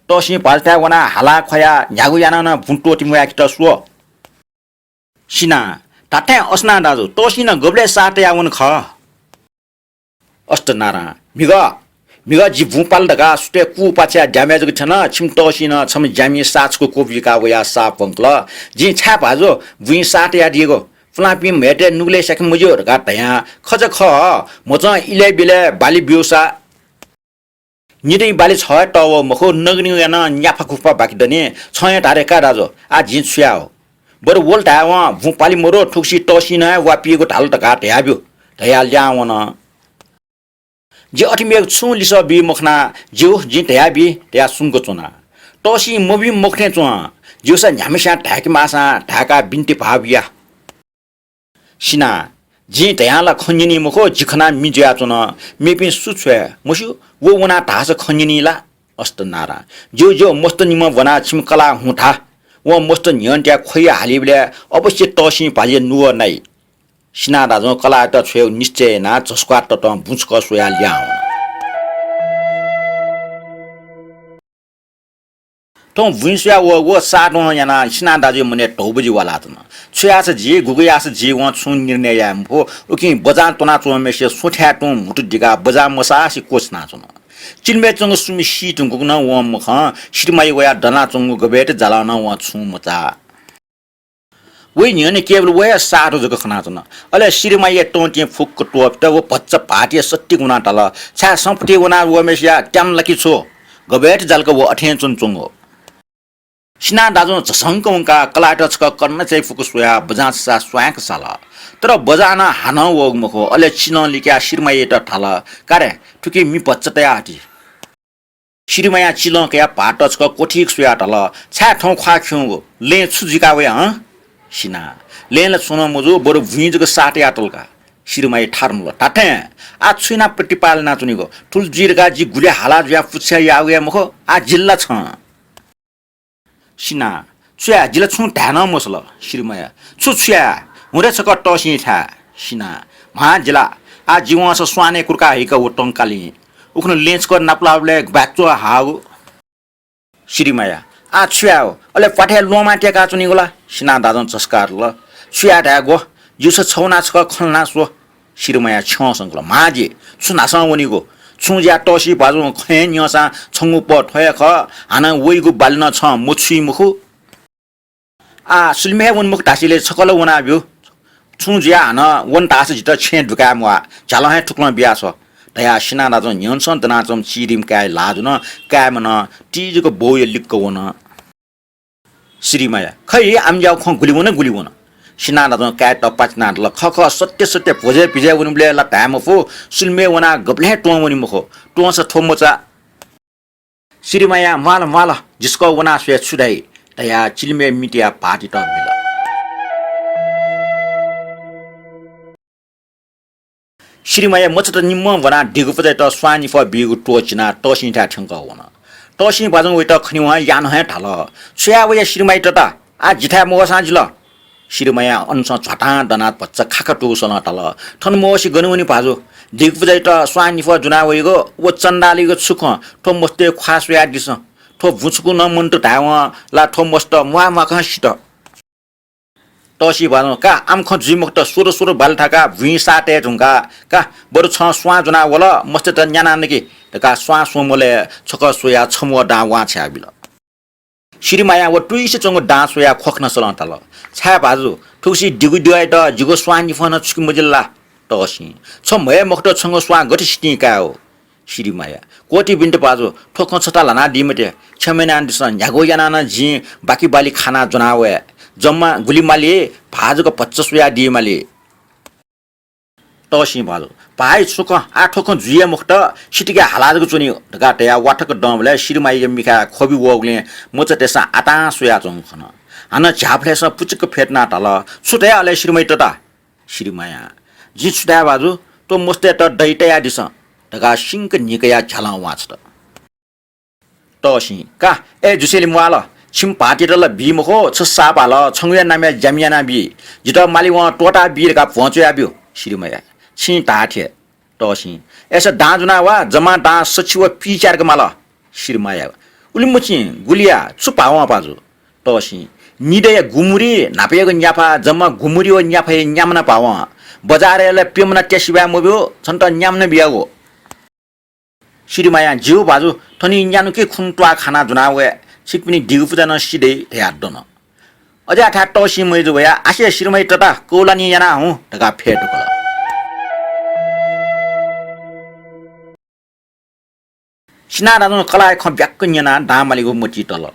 टसी पाल्टा वना हाला खया न्यागु याना न भुन्टो तिमुया कित सु सिना ताते असना दाजु टसी न गबले साटे आउन ख अष्ट नारा मिगा जि भुपाल दगा सुटे कु पाछ्या ड्यामेज ग छन छिम टसी न छम ज्यामी साचको कोपिका वया सापंकल जि छा भाजो भुइ साटे दिएको फ्लापी मेटे नुले सके मुजोर गा तया खज ख मज इले बिले बाली बिउसा निदै बाली छ टव मखो नगनि याना न्याफा खुफा बाकी दने छय तारेका राजो आ जिन सुयाओ बर वोल तावा भुपाली मोरो ठुक्सी टसी न वापिएको ढाल त घाट याब्यो तया ल्यावन जे अटिमेक छु लिस बि मखना जिउ जि तयाबि तया सुंगो चुना टसी मोबि मखने चुवा जिउसा न्यामेसा ढाकी मासा ढाका बिन्ती भाबिया सिना जी तयाला खन्जिनी मखो जिखना मिज्या चुन मेपि सुछ्वे मसु वो वना ढास खन्जिनीला अस्त नारा जो मस्त निम वना छिमकला हुठा वो मस्त न्यन्ट्या खोया हालिबले अवश्य टसी भाजे नुव नै सिना दाजो कला त छ्वेउ निश्चय ना जस्क्वा त बुझक सोया ल्याउ तो विन्स्या वो साडो याना सिना दाजु मने टौबजी वाला त छ्यास जी गुगयास जी व छु निर्णय याम हो उकि बजार तना चोमेसे सोठ्या टु मुटु दिगा बजार मसासी कोचना चुन चिलमे चंग सुमि सी टु गुगना व मख श्रीमाई वया डना चंग गबेट जलाना व छु मचा वे न्यने केवल वया साडो जग खना चुन अले श्रीमाई टोटे फुक टोप त वो पच्च पाटी सत्ति गुना तल छा संपटी वना व मेसिया ट्याम लकी छो गबेट जलको वो अठे चुन चुंगो सिना दाजु झसंकौका कलाटचका कर्ण चाहिँ फुकुसुया बजाज सा स्वाक साला तर बजाना हान वग मखो अले चिन लिक्या शिरमाय त थाल कारे ठुकी मि पच्चतया आटी शिरमाया चिल कया पाटचका कोठिक सुया तल छा ठौ खा ख्यु ले छुजिका वे ह सिना लेन सुन मुजु बरु भुइजको साटे आटलका शिरमाय ठार्मल टाटे आ छुइना प्रतिपाल नाचुनीको ठुल जिरगा जि गुले हाला ज्या फुछ्या यावे मखो आ जिल्ला छ सिना छुया जिला छु ढान मसल श्रीमाया छुया हुरे छक टसी था सिना मा जिला आ जीवन स स्वाने कुरका हिक व टंकाली उखन लेन्स को नपलावले बाचो हाउ श्रीमाया आ छुया अले पाठे लोमा टेका चुनी गोला सिना दाजन चस्कार ल छुया ढागो जुस छौना छक खलना सो श्रीमाया छ संकल माजे छुना संवनीको छुज्या टसी बाजु खैन यसा छंगु प ठय ख हाना वइगु बाल्न छ मुछि मुखु आ सुलमे वन मुख टासीले छकल वना भ्यु छुज्या हाना वन टास जित छे ढुका मुआ झाल हे ठुक्ल बिया छ तया सिना दाजु न्यनसन तना चम चिरिम काय लाजुन काय मन टिजको बोय लिक्क वन श्रीमाया खै आम जाउ ख गुलिवन सिना दाजु काय टपाचना ल खख सत्य भोजे पिजे वनिले ला टाइम फो सुलमे वना गब्ले टो वनि मखो टो स थोमचा श्रीमाया माल जिसको वना स्वे छुडाई तया चिलमे मिटिया पार्टी त मिल श्रीमाया मचत निम्म वना डिगुपजै त स्वानी फ बिगु टोचिना टसिन ठा ठंग वना टसिन बाजन वइ त खनि वा यान हे ठाल छया वया श्रीमाय त आ जिथा मो साजिल श्रीमाया अनस झटा दनात पच्च खाका टोसन ठाल ठन मोसी गनुनी पाजो डिगुपजै त स्वानी फ जुना वइगो व चन्दालीगो सुख ठो मस्ते खास या दिस ठो भुचकु न मन त धाव ला ठो मस्त मुआ मखसित तसी बाजन का आम ख जुइमुक्त सुर बाल ठाका भुइ साटे झुंका का बरु छ स्वा जुना वल मस्त त न्याना नकी का स्वा सोमले छक सोया छमो डा वा छ्या बिल श्रीमाया व टुइसे चंग डा सोया खोख्न सलन तल छ्या बाजु ठुसी दिगु दिय त जिगो स्वानी फन छुकि मजिल्ला तसी छ मय मक्त छंग स्वा गति सिटी का हो श्रीमाया कोटी बिन्ट बाजु ठोक छता लाना दिमटे छमेना दिस न्यागो याना न जी बाकी बाली खाना जनावे जम्मा गुलीमाले भाजको 50 रुपैयाँ दिएमाले तसी भालो पाइ सुक आठोक जुए मुक्त सिटिके हालाजको चुनी ढगाटया वाठक डमले श्रीमाई मिका खोबी वगले मोच त्यसा आटा सुया जंखन हान झाफलेस पुचक फेट्ना तल छुटे अले श्रीमाई तता श्रीमाया जी छुटा बाजु तो मस्ते त दैटया दिस ढगा सिंक निकया झला वाचत तसी का ए जुसेली मुआल छिम पाटेरल बिमखो छ सापाल छंगया नामे जमियाना बि जित माली व टोटा बिरका पहुँच्यो आब्यो श्रीमया छि ताठे तसी एसा दाजुना वा जमा दा सचिव पिचारको माल श्रीमया उलिमुछि गुलिया छुपावा पाजु तसी निदय गुमुरी नापेको न्याफा जम्मा गुमुरी व न्याफा न्यामना पावा बजारले पेमना टेसिबा मोब्यो छन्त न्यामना बियागो श्रीमया जिउ बाजु थनी न्यानु के खुन्टवा खाना जुनावे सिकपिनी दिगुपुजान सिधै ध्यादन अझै आठा टसी मैजु भया आसे श्रीमय तता कोलानी याना हुँ ढका फेट कल सिना राजन कलाय ख ब्याक्क न्याना दामालीको मोची तल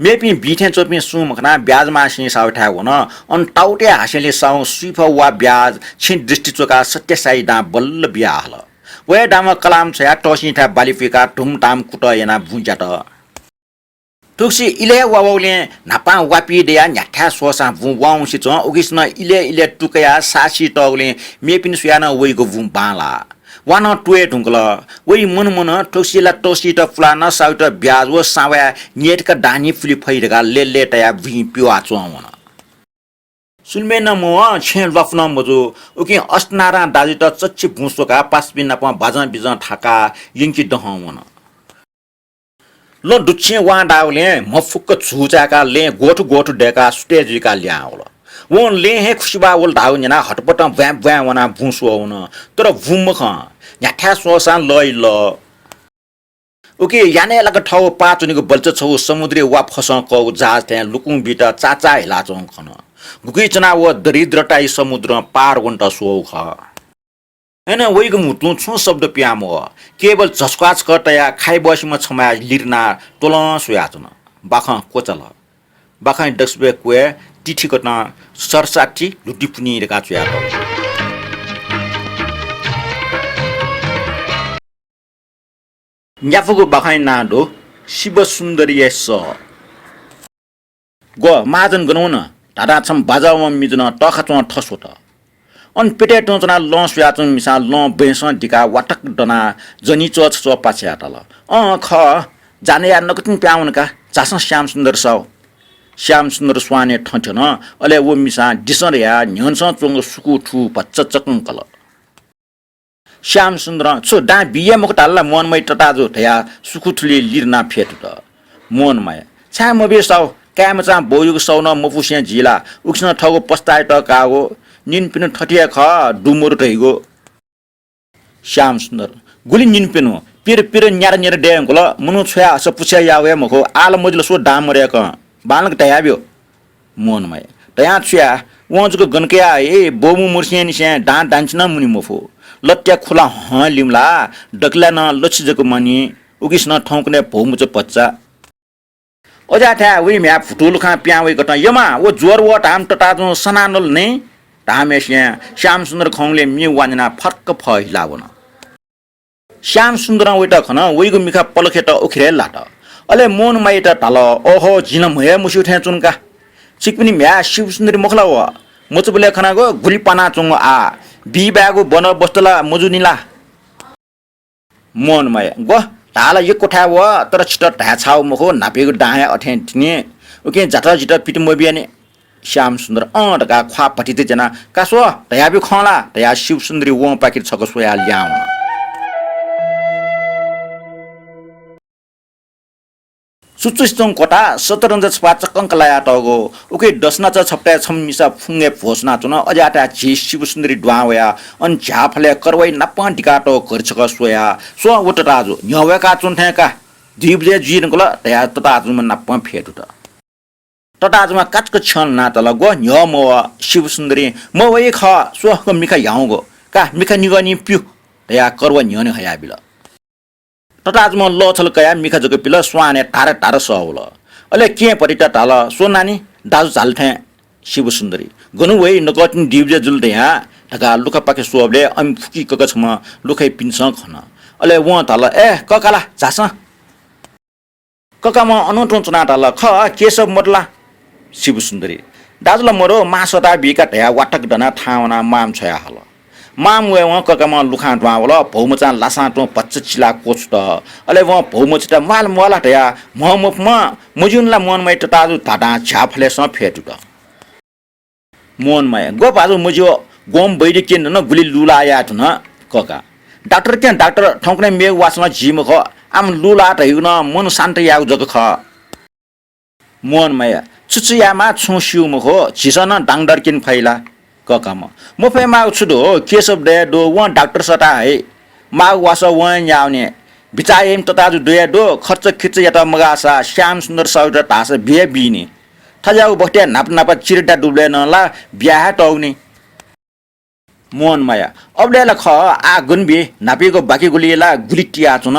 मेपि बिथे चोपि सुमखना ब्याज मासि साउठा हुन अन टाउटे हासेले साउ सुइफ वा ब्याज छि दृष्टि चोका सत्यसाई दा बल्ल बिया हल वे दाम कलाम छया टसी ठा बालिफिका टुमटाम कुट याना भुजा त तुक्सी इले वावले नापा वापी देया न्याठा सोसा भु वाउसी च उगिस्न इले टुकया सासी टगले मेपिन सुयाना वइको भु बाला वान टुए ढुंगल वइ मन टोसीला टोसी त फुलान साउट ब्याज व सावा नेटका दानी फुली फैरगा ले तया भि पिवा चोवन सुलमेन मो छे लफन मजो उकि अस्नारा दाजु त चच्ची भुसोका पासबिन नापा बाजा बिजा ठाका यिंकी दहवन लो दुच्छे वा दाउले मफुक्क छुचाका ले गोठु डेका स्टेजिका ल्याउल वोन ले हे खुशीबा वल दाउ न्याना हटपट व्या वना भुसो हुन तर भुमख न्याठा सोसा लइ ल ओके याने लग ठौ पाचुनीको बल्च छौ समुद्री वा फस कौ जहाज त्या लुकुङ बिटा चाचा हिला चौ खन गुकी चना व दरिद्रताई समुद्र पार वन्ट सो ख हैन वइको मुतु छु शब्द प्यामो केवल झस्काच कटया खाइ बसीमा छमा लिरना टोल सुयाचन बाख कोचल बाख डक्सबे क्वे तिथि कटना सरसाटी लुटिपुनी रेका चुया न्याफुको बाखाइ नाडो शिव सुन्दरी यस गो माजन गनौ न दादा छम बाजाउमा मिजुन टखा चो ठसो त अन पेटे टोचना लं सुयाचन मिसा लं बेसन दिका वाटक डना जनी चोच चो पाछ्या तल ख जाने या नकतिन प्याउनका जास श्याम सुन्दर साउ श्याम सुन्दर स्वाने ठठन अले वो मिसा डिसन या न्यनस चोंग सुकु ठु पच्च चकङ कल श्याम सुन्दर छु डा बिए मकटाल्ला मनमै टटाजो थया सुकुठुली लिरना फेट त मनमै छा मबे साउ कामचा बोयुको सौन मफुसिया जिला उक्सन ठगो पस्ताय त कागो निन पिन ठटिया ख डुमुर तैगो श्याम सुन्दर गुली निन पिनु पिर न्यार डेंगला मनु छया स पुछया यावे मखो आल मजल सो डामरे क बालक तयाब्यो मनमै तया छया वजको गनकया ए बोमु मुर्सिया निसे डान्चना मुनि मफो लट्या खुला ह लिमला डकला न लछिजको मनी उगिस्न ठौकने भौमुच पच्चा ओजा था वी म्या फुटुल खा प्यावे गट यमा वो जोर व टाम टटाजो सनानल ने तामेस्या श्याम सुन्दर खौले मि वाजना फर्क फहिलावन श्याम सुन्दर वइट खन वइगो मिखा पलखेट उखिरे लाट अले मोन माइटा टाल ओहो जिन मया मुसु थे चुनका सिकपिनी म्या शिव सुन्दरी मखला व मुचबले खनागो गुली पाना चुङ आ बिबागो बन बस्तला मुजुनिला मोन माया गो ताला यो कोठा व तर छिट ढाछाउ मखो नापेको डाहे अठे थिने ओके जाटा जिटा पिट मोबियाने श्याम सुन्दर ढका ख्वा पटिते जना कासो दयाबि खला दया शिव सुन्दरी व पाकिट छको सोया ल्याउ सुचुस्तों कोटा सतरंज छपा चक्कंकलाया टगो उके दसनाचा छपटा छम्मिसा फुंगे भोसना चुन अजाटा जी शिव सुन्दरी ड्वावया अन झाफले करवै नपा डिकाटो करछक सोया सो वटराजु न्यवेका चुनथेका दीपजे जिनकोला दया तताजुम नपा फेटुट तताजुमा काचक छन नातल गो न्यम शिव सुन्दरी म वै ख सो मिखा याउगो का मिखा निगनी प्यु दया करव न्यने हयाबिल तताजुमा लछल कया मिखा जको पिल स्वाने टार टार सवल अले के परिटा टाल सो नानी दाजु चालथे शिव सुन्दरी गनु वै नगटिन दिबजे जुल्दे या ढका लुका पाके सोबले अम फुकी कक छम लुखै पिन्स खन अले व टाल ए ककाला जास ककामा अनोटो चुना टाल ख केशव मरला शिव सुन्दरी दाजुला मरो मासता बिका ढया वाटक डना ठावना माम छया हल माम वे व ककामा लुखा ड्वावल भौमचा लासाटो पच्च चिला कोच त अले व भौमचटा माल मला ढया महमुखमा मुजुनला मनमै तताजु ताटा छाफले स फेटुट मनमै गो बाजु मुजो गोम बैरि के न गुली लुलाया थन कका डाक्टर ठौकने मे वासमा जिम ख आम लुला तयुन मन शान्त याउ जग ख मनमै छुचुयामा छुसिउ मखो झिसन डाङडर किन फैला ककाम म फे माउ छुदो केशव दे दो व डाक्टर सटा है माउ वास व याउने बिचाएम तताजु दे दो खर्च खिच याता मगासा श्याम सुन्दर सौटा तास बिहे बिने थजाउ बस्टे नाप नाप चिरटा डुब्ले नला बिहा टौनी मोहन माया अबलेला ख आ गुनबी नापेको बाकी गुलिला गुलिटिया चुन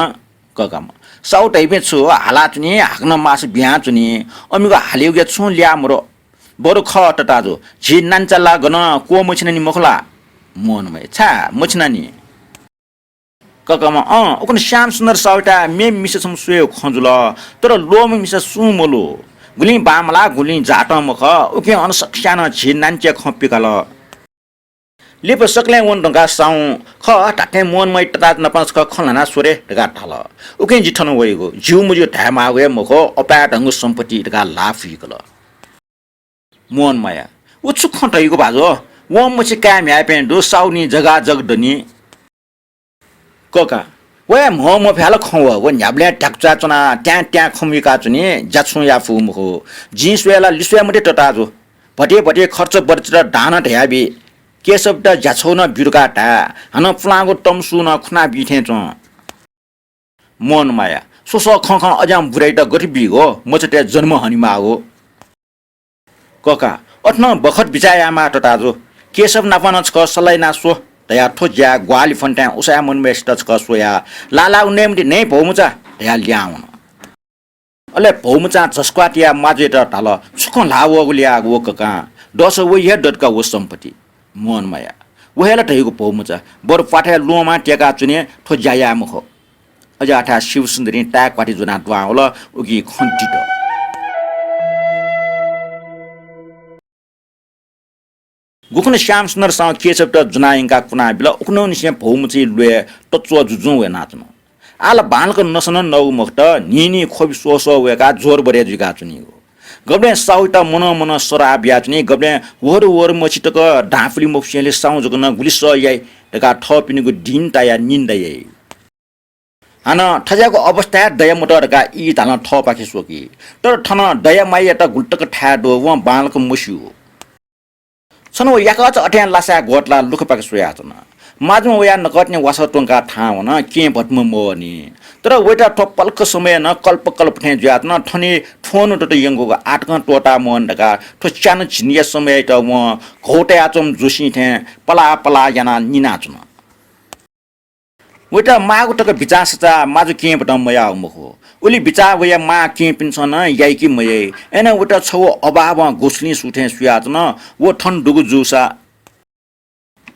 ककाम सौटै पे छु हाला चुनी हाक्न मास बिहा चुनी अमिको हालिउगे छु ल्या मरो बरु ख तताजु झि नान्चला गन को मछिनानी मखला मोहनमै छा मछिनानी ककामा ओकन श्याम सुन्दर सौटा मे मिसे छम सुयो खजुल तर लोम मिसे सुमलो गुली बामला गुली जाट मख ओके अन सक्साना झि नान्चे खपिकल लेप सकले वन ढंगा साउ ख टाटे मोहनमै तताज नपस ख खलना सोरे ढगा ठाल ओके जिठन वइगो जिउ मुजो ढामा वे मख अपा ढंग सम्पत्ति ढगा लाफिकल मोहन माया उचुक खटैको बाजो व मछि काम यापेन्डो साउनी जगा जगदनी कका वे म फ्याल खव व न्याब्ले ट्याक्चा चना ट्या ट्या खमिका चुनी जाछु याफु मखो जिसवेला लिस्वे मटे तताजो भटे भटे खर्च बर्चर दाना ढयाबी केशव त जाछौ न बिरुकाटा हन फलागो तमसु न खना बिथे च मोहन माया सोसो ख ख अजाम बुराइटा गठबी हो मचटे जन्म हनिमा हो कका अठन बखत बिचायामा तताजो केशव नापन छ सलाई नासो दया ठोज्या ग्वाली फन्ट्या उसा मनमेस्ट छ सोया लाला उनेमति नै भौमुचा दया ल्याउन अले भौमुचा जस्क्वाटिया माजेट टाल सुख लाव गुलिया गो कका दस व हे डटका व सम्पत्ति मोहन माया वहेला ठैको भौमुचा बर पाठे लोमा टेका चुने ठोज्याया मुख अझ आठा शिव सुन्दरी टाक पाटी जुना द्वावल उगी खन्टिट गुखन श्याम सुन्दर सँग केशव त जुनाइङका कुना बिल उक्नो निसे भौमुची लुए टच्चो जुजु वे नाच्नु आला बालको नसन नौ मक्त निनी खोबि सोसो वेका जोर बरे जुगा चुनिगो गब्ले साउटा मन मन सरा बिया चुनि गब्ले वर मचिटक ढाफली मोक्सेले साउ जगन गुलिस याइ तका ठपिनिको दिन ताया निन्दै हान ठजाको अवस्था दया मोटरका इ तान ठपाखे सोकी तर ठन दया माइ एटा गुल्टक ठाडो व बालको मुस्यु सन व याका अट्यान लासा गोटला लुखपाके सोया छन माजु वया नकट्ने वास टोंका ठाव न के भट्म मोनी तर वेटा ठपल्क समय न कल्प कल्प थे ज्यात न ठनी ठोन टट यंगो आटक टोटा मन ढका ठो च्यान झिनिया समय त म घोटे आचम जोसी थे पला पला याना निना छन वेटा मागु टक बिचासता माजु के भटम मया मुखो उली बिचा वया मा के पिन्छन याइकी मये एना वेटा छौ अभाव गोस्ली सुथे सुयात न वो ठन डुगु जुसा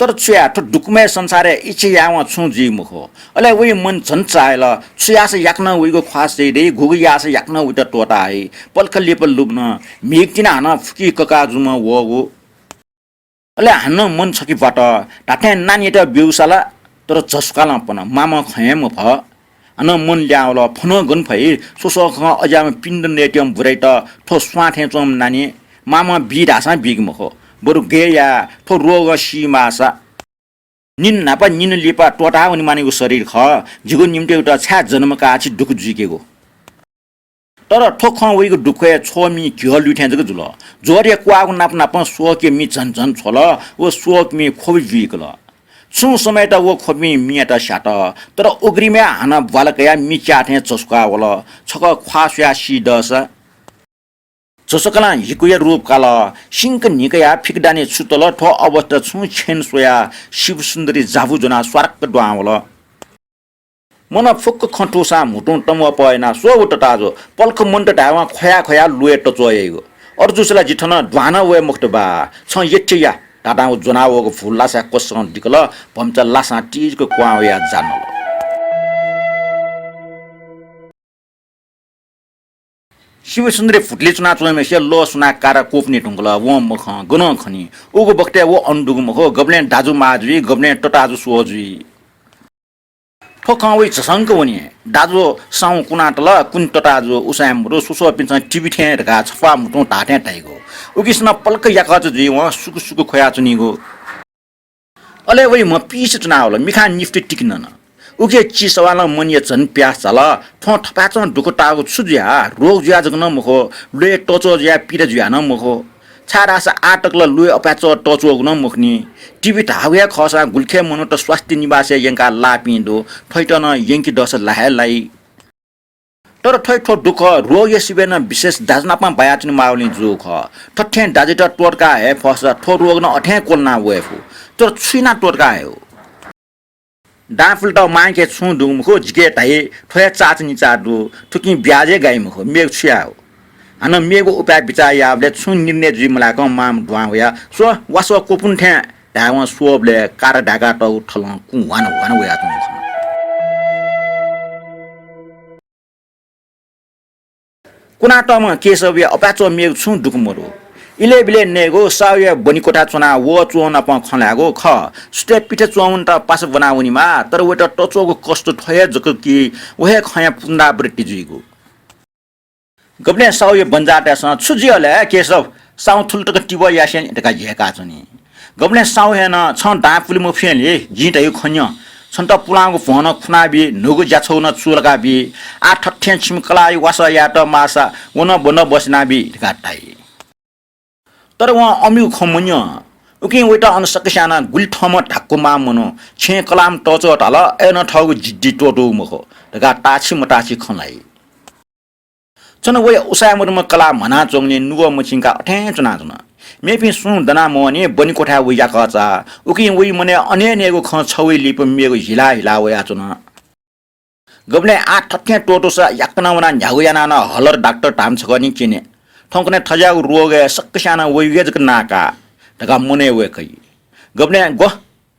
तर छुया ठो डुकुमे संसारे इच्छे यावा छु जी मुखो अले वही मन झन चाहेल छुया से याक्न उइको ख्वास दे घुगु या से याक्न उइटा टोटा है पलखले पल लुब्न मिक्तिना हाना फुकी कका जुमा वगो अले हान्न मन छकीबाट टाटे नानी एटा बिउसाला तर जसकाला पन मामा खयम भ अन मन ल्याउल फन गन भई सोसो ख अजाम पिण्ड नेटियम बुराइट ठो स्वाथे चम नानी मामा बिरासा बिग मखो बरु गेया ठो रोग सीमासा निन नापा निन लिपा टोटा उनी मानेको शरीर ख जिगो निम्ते एउटा छ्या जन्मका आछि दुख जुकेको तर ठोख उइको दुखे छोमी घिउ लुठ्या जग जुल जोरे क्वाको नाप नाप सोके मी झन झन छोल ओ सोक मी खोबी जुइकल छु समय त वो खोबी मियाटा साट तर उग्रीमे हाना बालकया मी चाथे चस्का वल छक ख्वास्या सिदस जसकला हिकुया रूप काल सिंक निकया फिकदाने छुतल ठो अवस्था छु छेन सोया शिव सुन्दरी जाबु जना स्वार्क द्वावल मन फुक्क खटोसा मुटु टम पयना सो उट ताजो पल्ख मन्ट ढावा खया खया लुए टचोयगो अर्जुसला जिठन द्वाना वे मुक्तबा छ यच्चिया टाटाउ जनावको फुल्लासा कोसन दिकल भम्चा लासा टीजको क्वाया जानल शिव सुन्दरी फुटले चुना चुमे से लो सुना कार कोपनी ढुंगला वो मख गन खनी उगो बक्ते वो अंडुग मखो गब्ले दाजु माजुई गब्ले टटाजु सोजुई ठोकाउ छसंक वनी दाजु साउ कुनाटल कुन टटाजु उसाम रो सुसो पिन्छ टिभी थे ढका छफा मुटु टाटे टाइगो उगिसना पल्क याकाज जुई व सुकु सुकु खया चुनीगो अले वइ म पीस चुना होला मिखा निफ्टी टिकिन न उगे चिसवाला मनिय झन प्यास चला ठो ठपाच दुखटागो छुज्या रोग ज्या जगन मखो ले टचो ज्या पिर ज्या न मखो छारास आटकल लुए अपाच टचो न मुखनी टिभी ढाव्या खसा गुल्खे मनो त स्वास्थ्य निवास यंका लापिन्दो ठैटन यंकी दस लाहेलाई तर ठैठो दुख रोग सिबेन विशेष दाजनापमा बायाचनि माउली जो ख ठठ्यां दाजिट टोटका हे फस ठो रोग न अठ्यां कोलना वेफु तर छुइना टोटका हे डाफुल त माके छु दुमखो जिके ताइ ठोया चाचनी चादु ठुकी ब्याजे गाइमखो मेग छ्याउ अन मेगो उपाय विचार याबले छु निर्णय जिमलाको माम ढ्वाया सो वासो कोपुन ठ्या ढावा सोबले कार ढाका त उठल कुवान वान वया तुन कुना टम केसबे अपाचो मेग छु दुकमरो इले बिले नेगो साउया बनिकोठा चुना वो चोन प खलागो ख स्टे पिठे चोन त पास बनाउनी मा तर वेट टचोको कष्ट ठय जक कि वहे खया पुन्दा बृति जुइगो गब्ले साउया बन्जाटा स छुजियले केसब साउ थुलटक टिबो यासेन टका झेका छनी गब्ले साउ हेन छ डाफुल म फेले जिटै खन्य छन्त पुलाको भन खुनाबी नुगु ज्याछौन चुलका बी आ ठठ्यां छिमकलाई वास याट मासा वन बन बसनाबी घाटाई तर वहाँ अमिउ खमन्य उकि वेटा अनसकसाना गुल्ठम ढाक्कुमा मनो छे कलाम टचो टाल एन ठगु जिड्डी टोटो मखो ढका टाछि मटाछि खलाई छन वे उसामरमा कला मना चोंगने नुगो मछिङका अठे चुना चुना मेपि सुन दना मोने बनि कोठा वया कचा उकि वे मने अनेनेगो ख छवै लिप मेगो हिला हिला वया चुना गब्ले आ ठठ्यां टोटो स याकनावना न्यागुयाना न हलर डाक्टर टाम छगनी किने ठोकने ठजाउ रोग सक्कसाना वयगेजक नाका ढका मने वे खै गब्ले गो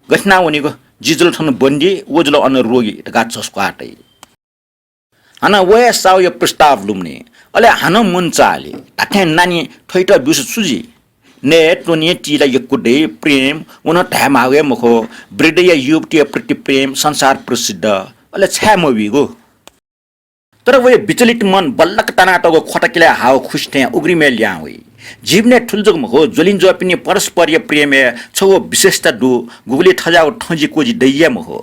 गठना वनीको जिजल ठन बन्दी वजल अन रोगी ढका छस्काटै हन वे साउ यो प्रस्ताव लुम्ने अले हन मन चाले टाठे नानी ठैट बिस सुजी ने टोनी टीला यकुडे प्रेम उन ढामावे मखो ब्रिडय युवती प्रति प्रेम संसार प्रसिद्ध अले छ्यामविगो तर वे विचलित मन बल्लक तनाटको खटकिले हाउ खुस्थे उग्रीमे ल्याउई जीवने ठुलजग मखो जोलिन जोपिनी परस्परीय प्रेम छो विशेषता दु गुगली ठजाउ ठजी कोजी दैया मखो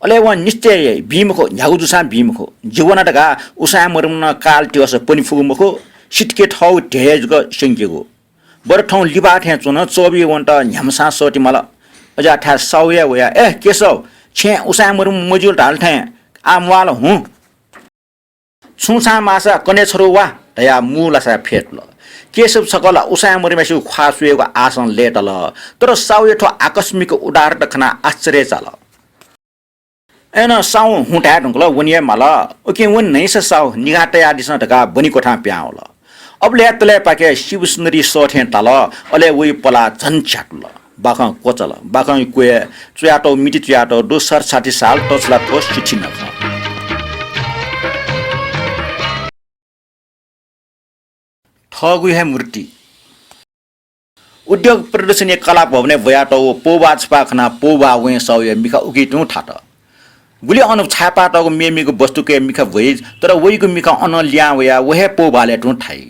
अले व निश्चय भीमखो न्यागुजुसा भीमखो जीवन ढका उसा मरुन काल ट्योस पनि फुगु मखो सिटके ठौ ढेजको संकेगो बर ठौ लिबा ठ्या चुन चोबी वन्ट न्यामसा सोटी मला अजा ठा साउया वया ए केसव छे उसा मरु मजुल ढाल ठ्या आमवाल हुँ छुसा मासा कने छोरो वा दया मुलासा फेटल केशव सकल उसा मरिमेसु खासुएको आसन लेटल तर साउ ठो आकस्मिक उडार दखना आश्चर्य चाल एन साउ हुँटा ढुङ्गल वनिए माल ओके वन नैस साउ निगाटे आदिस ढका बनि कोठा प्याउल अब ले तले पाके शिव सुन्दरी सोठे ताल अले वइ पला झन छाटल बाखं कोचल बाखं क्वे च्याटो मिटी च्याटो 260 साल टचला ठोस चिठी नख ठगु हे मूर्ति उद्योग प्रदर्शनी कला भवने भयाटो पोबा छपाखना पोबा वे सौय मिखा उकी टु ठाट गुली अनु छापा टको मेमीको वस्तुके मिखा भइ तर वइको मिखा अन ल्या वया वहे पोबाले टु ठाई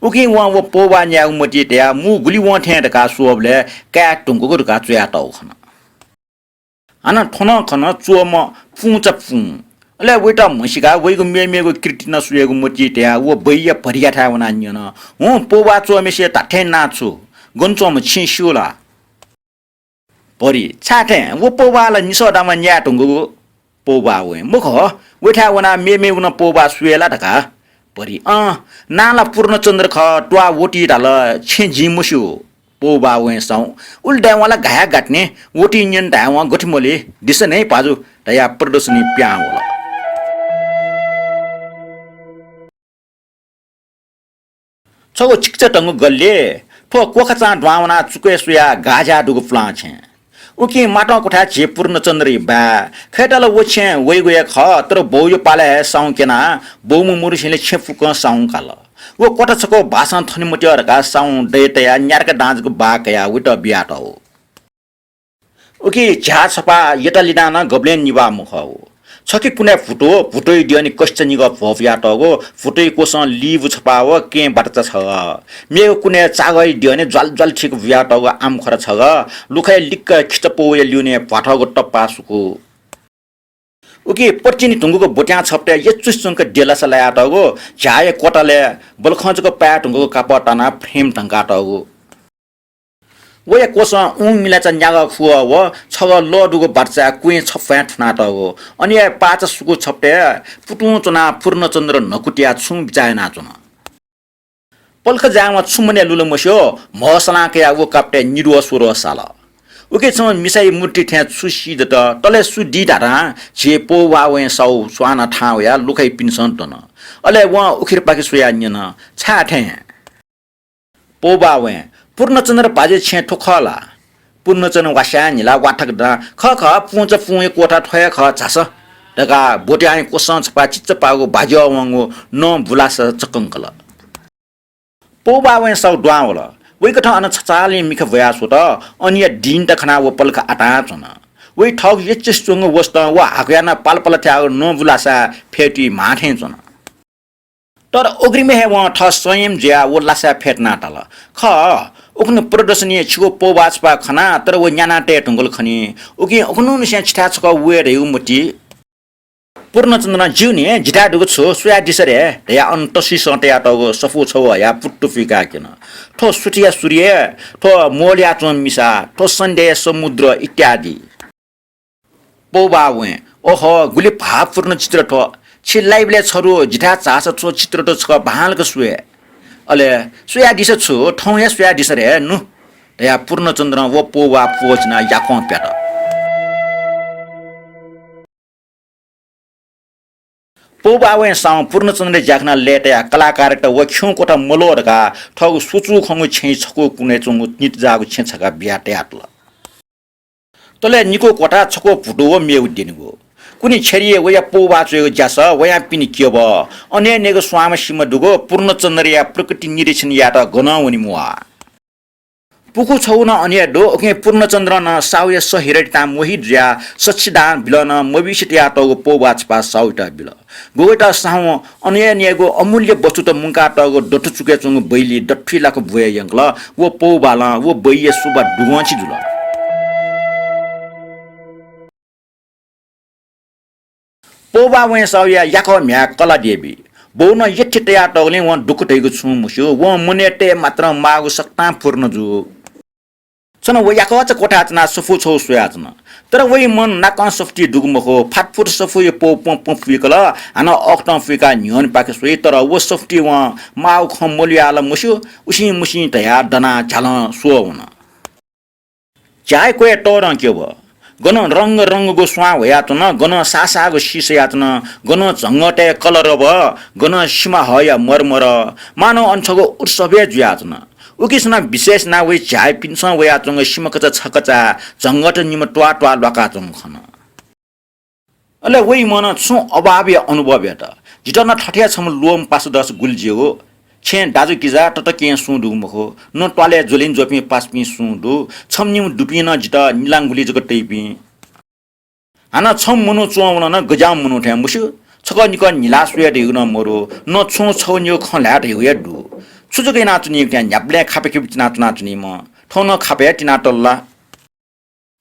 उकी व पोबा न्या मति त्या मु गुली व ठे का सोबले का टुंगको का च्याटो खन अन ठन खन चोम फुच फु अले वेटा मसिका वइको मेमेको कृति नसुएको मति त्या व बइया भरिया ठा वना न्यन हु पोबा चोमेसे ताठे नाछु गन्चोम छिस्युला परि छाटे वो पोबाला निसोदामा न्या टुंगु पोबा वे मुख वेठा वना मेमे उन पोबा सुएला ढका परि नाला पूर्णचन्द्र ख ट्वा वोटी डाल छेजी मुसु पोबा वे सौ उल्टा वाला घाया गाट्ने वोटी न्यन ढावा गठिमोले दिस नै पाजु दया प्रदर्शनी प्यावला छगो चिक्चा टंगु गल्ले ठो कोखचा ड्वावना चुके सुया गाजा दुगु फ्ला छे उकी माटो कोठा जे पूर्णचन्द्र बा खेटल वछे वइगुया ख तर बौयो पाले साउ केना बौमु मुरुसिले छेफुक साउ काल वो कोठा छको भाषण थनि मटियरका साउ डेतया न्यारका डाँजको बाकया उट बियाटो उकी झा छपा यटलिना न गब्लेन निवा मुख छकी कुने फुटो दियनि कष्ट निग भव्याटगो फुटो कोसन लिव छपाव के बाटचा छ मेको कुने चागै दियनि जल छिक व्याटगो आम खरा छ लुखै लिक्क खिचपो ल्युने पाठगो टप्पासुको उकी पच्चिनी ढुङ्गुको बोट्या छप्टे यचुसुङको डेलास लायाटगो झाय कोटाले बलखञ्जको प्या ढुङ्गुको कापटाना फ्रेम ढंगाटगो वया कोसा उङ मिलाचा न्यागा खुवा व छग लडुको बाटचा कुए छफ्याट नाटगो अनि पाच सुको छप्टे पुटु चना पूर्णचन्द्र नकुटिया छु बिचायना चुन पल्ख जामा छुमने लुल मस्यो मसला के वो काप्टे निरुवा सुरो साला उके छ मिसाई मुट्टी ठ्या सुसी दत तले सुडी डारा जे पो वावे सौ स्वाना ठाव या लुखै पिनसन तन अले व उखिर पाके सुया न्यन छाठे पो वावे पूर्णचन्द्र बाजे छे ठोखला पूर्णचन्द्र वास्यानिला वाठक दा ख पुंच पुए कोठा ठय ख झास दगा बोट्याइ कोसन छपा चिच्च पागो बाज्यो वंगो न बुलास चकंकल पोबावे सौ द्वावल वइकठ अन छचाले मिख भयास त अनि दिन त खना व पल्का आटा छन वइ ठग यच्च सुंग वस्त व हाग्याना पालपल थ्याग न बुलासा फेटी माठे छन तर ओग्रिमे हे व ठ स्वयं ज्या व लासा फेटना तल ख उक्न प्रदर्शनी छिगो पोबाचपा खना तर वो न्यानाटे ढुङ्गल खनी उकि उक्नु निस्या छिटा छक वे रे उमति पूर्णचन्द्र जिउने झिटा दुगु छु सुया दिसरे या अन्तसी सटे आटगो सफु छौ या पुट्टु फिका किन ठो सुटिया सूर्य ठो मोलिया चोम मिसा ठो सन्डे समुद्र इत्यादि पोबावे ओहो गुली भाव पूर्ण चित्र ठो छिलाइबले छरु झिटा चास छो चित्र ठो छ भालको सुए अले सुया दिस छु ठौ या सुया दिस रे नु या पूर्णचन्द्र वो पोवा पोजना याको प्याट पोबावे साउ पूर्णचन्द्र जाखना लेटया कलाकार त व ख्यौ कोठा मलोरका ठगु सुचु खंगु छै छको कुने चंगु नित जागु छै छका ब्याटे आटल तले निको कोठा छको फुटो मेउ दिनुगो कुनी छरिए वया पोबा चोयो ज्यास वया पिनि क्यब अन्य नेगो स्वाम सिम दुगो पूर्णचन्द्र या प्रकृति निरीक्षण या त गनाउनी मुआ पुकु छौन अन्य दो ओके पूर्णचन्द्र न साउय सहिरटा मोहित ज्या सच्चिदान बिलन मविसिया त पोबा छपा साउटा बिल गोटा साउ अन्य नेगो अमूल्य वस्तु त मुंका तगो डटु चुके चंग बैली डठिलाको बुय यंगल वो पोबाला वो बैय सुबा दुवछि जुल पोबा वे साउया याको म्या कला देवी बोन यच्छितया टगले व दुकुटेगु छु मुस्यो व मुनेटे मात्र मागु सक्ता पूर्ण जु सन व याको च कोठा तना सफु छौ सुयाचन तर वइ मन नाका सफ्टी दुगुमखो फाटफुट सफु य पो पो फिकल अन अक्ट फिका न्यन पाके सुइ तर व सफ्टी व माउ खमोलियाल मुस्यो उसी मुसी तया दना झल सोवन चाय कोए टोरं केव गन रंग रंगको स्वा भयातन गन सासाको सिसयातन गन झंगटे कलर ब गन सीमा हया मरमर मानव अंशको उत्सवे जुयातन उकिसना विशेष ना वे चाय पिन्सा वे आचंग सिमकचा छकचा जंगट निम ट्वा ट्वा लका चंग खन अले वही मन छु अभावी अनुभव त जिटन ठठिया छम लोम पास 10 गुल्जियो छे दाजु किजा टट के सुडु मखो न टवाले जोलिन जोपी पासपी सुडु छमनिम दुपिन जिट निलांगुली जग टेपी हाना छम मनु चुवाउन न गजाम मनु ठ्या मुसु छक निक निला सुया देउ न मरो न छु छौ न्यो खला देउ या दु छुजगे नाचुनी क्या न्याब्ले खापे कि नाचुनी म ठौन खापे टिना टल्ला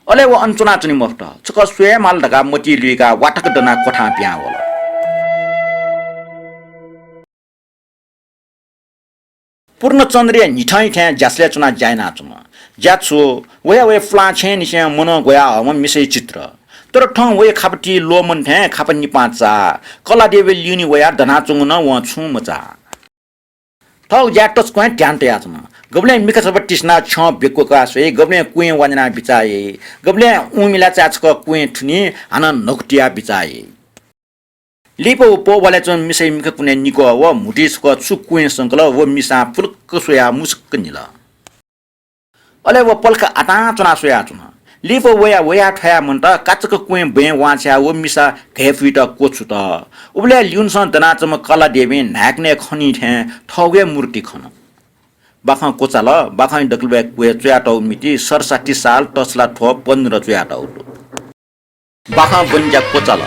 अले वो अञ्चना चुनी मफ्ट छक सुया माल ढका मटी लिएका वाटक दना कोठा प्या होला पूर्ण चन्द्रिया निठाई ठ्या जासले चुना जायना चुन ज्याछु वया वे फ्ला छे निसे मन गया हम मिसै चित्र तर ठं वे खापटी लोमन ठ्या खापनी पाचा कला देवे लिनी वया दना चुङ न व छु मचा ठौ ज्याटस क्वा ट्यान्टे आचन गबले मिका सबटिसना छ बेको कासे गबले कुए वजना बिचाए गबले उमिला चाचक कुए ठुनी हाना नोकटिया बिचाए लिपो पो वाले चन मिसै मिका कुने निको व मुटिसको छु कुए संकल व मिसा फुलक सोया मुसक निला अले व पलका आटा चना सोया चुन लिपो वया ठया मन्ट काचक कुए बे वाछ्या व मिसा घेफिट कोछु त उबले ल्युनस दनाचम कला देवे नाकने खनी ठे ठगे मूर्ति खन बाखा कोचाल बाखा डकलबे कुए चयाटौ मिति 67 साल टसला ठो 15 चयाटौ बाखा बन्जा कोचाल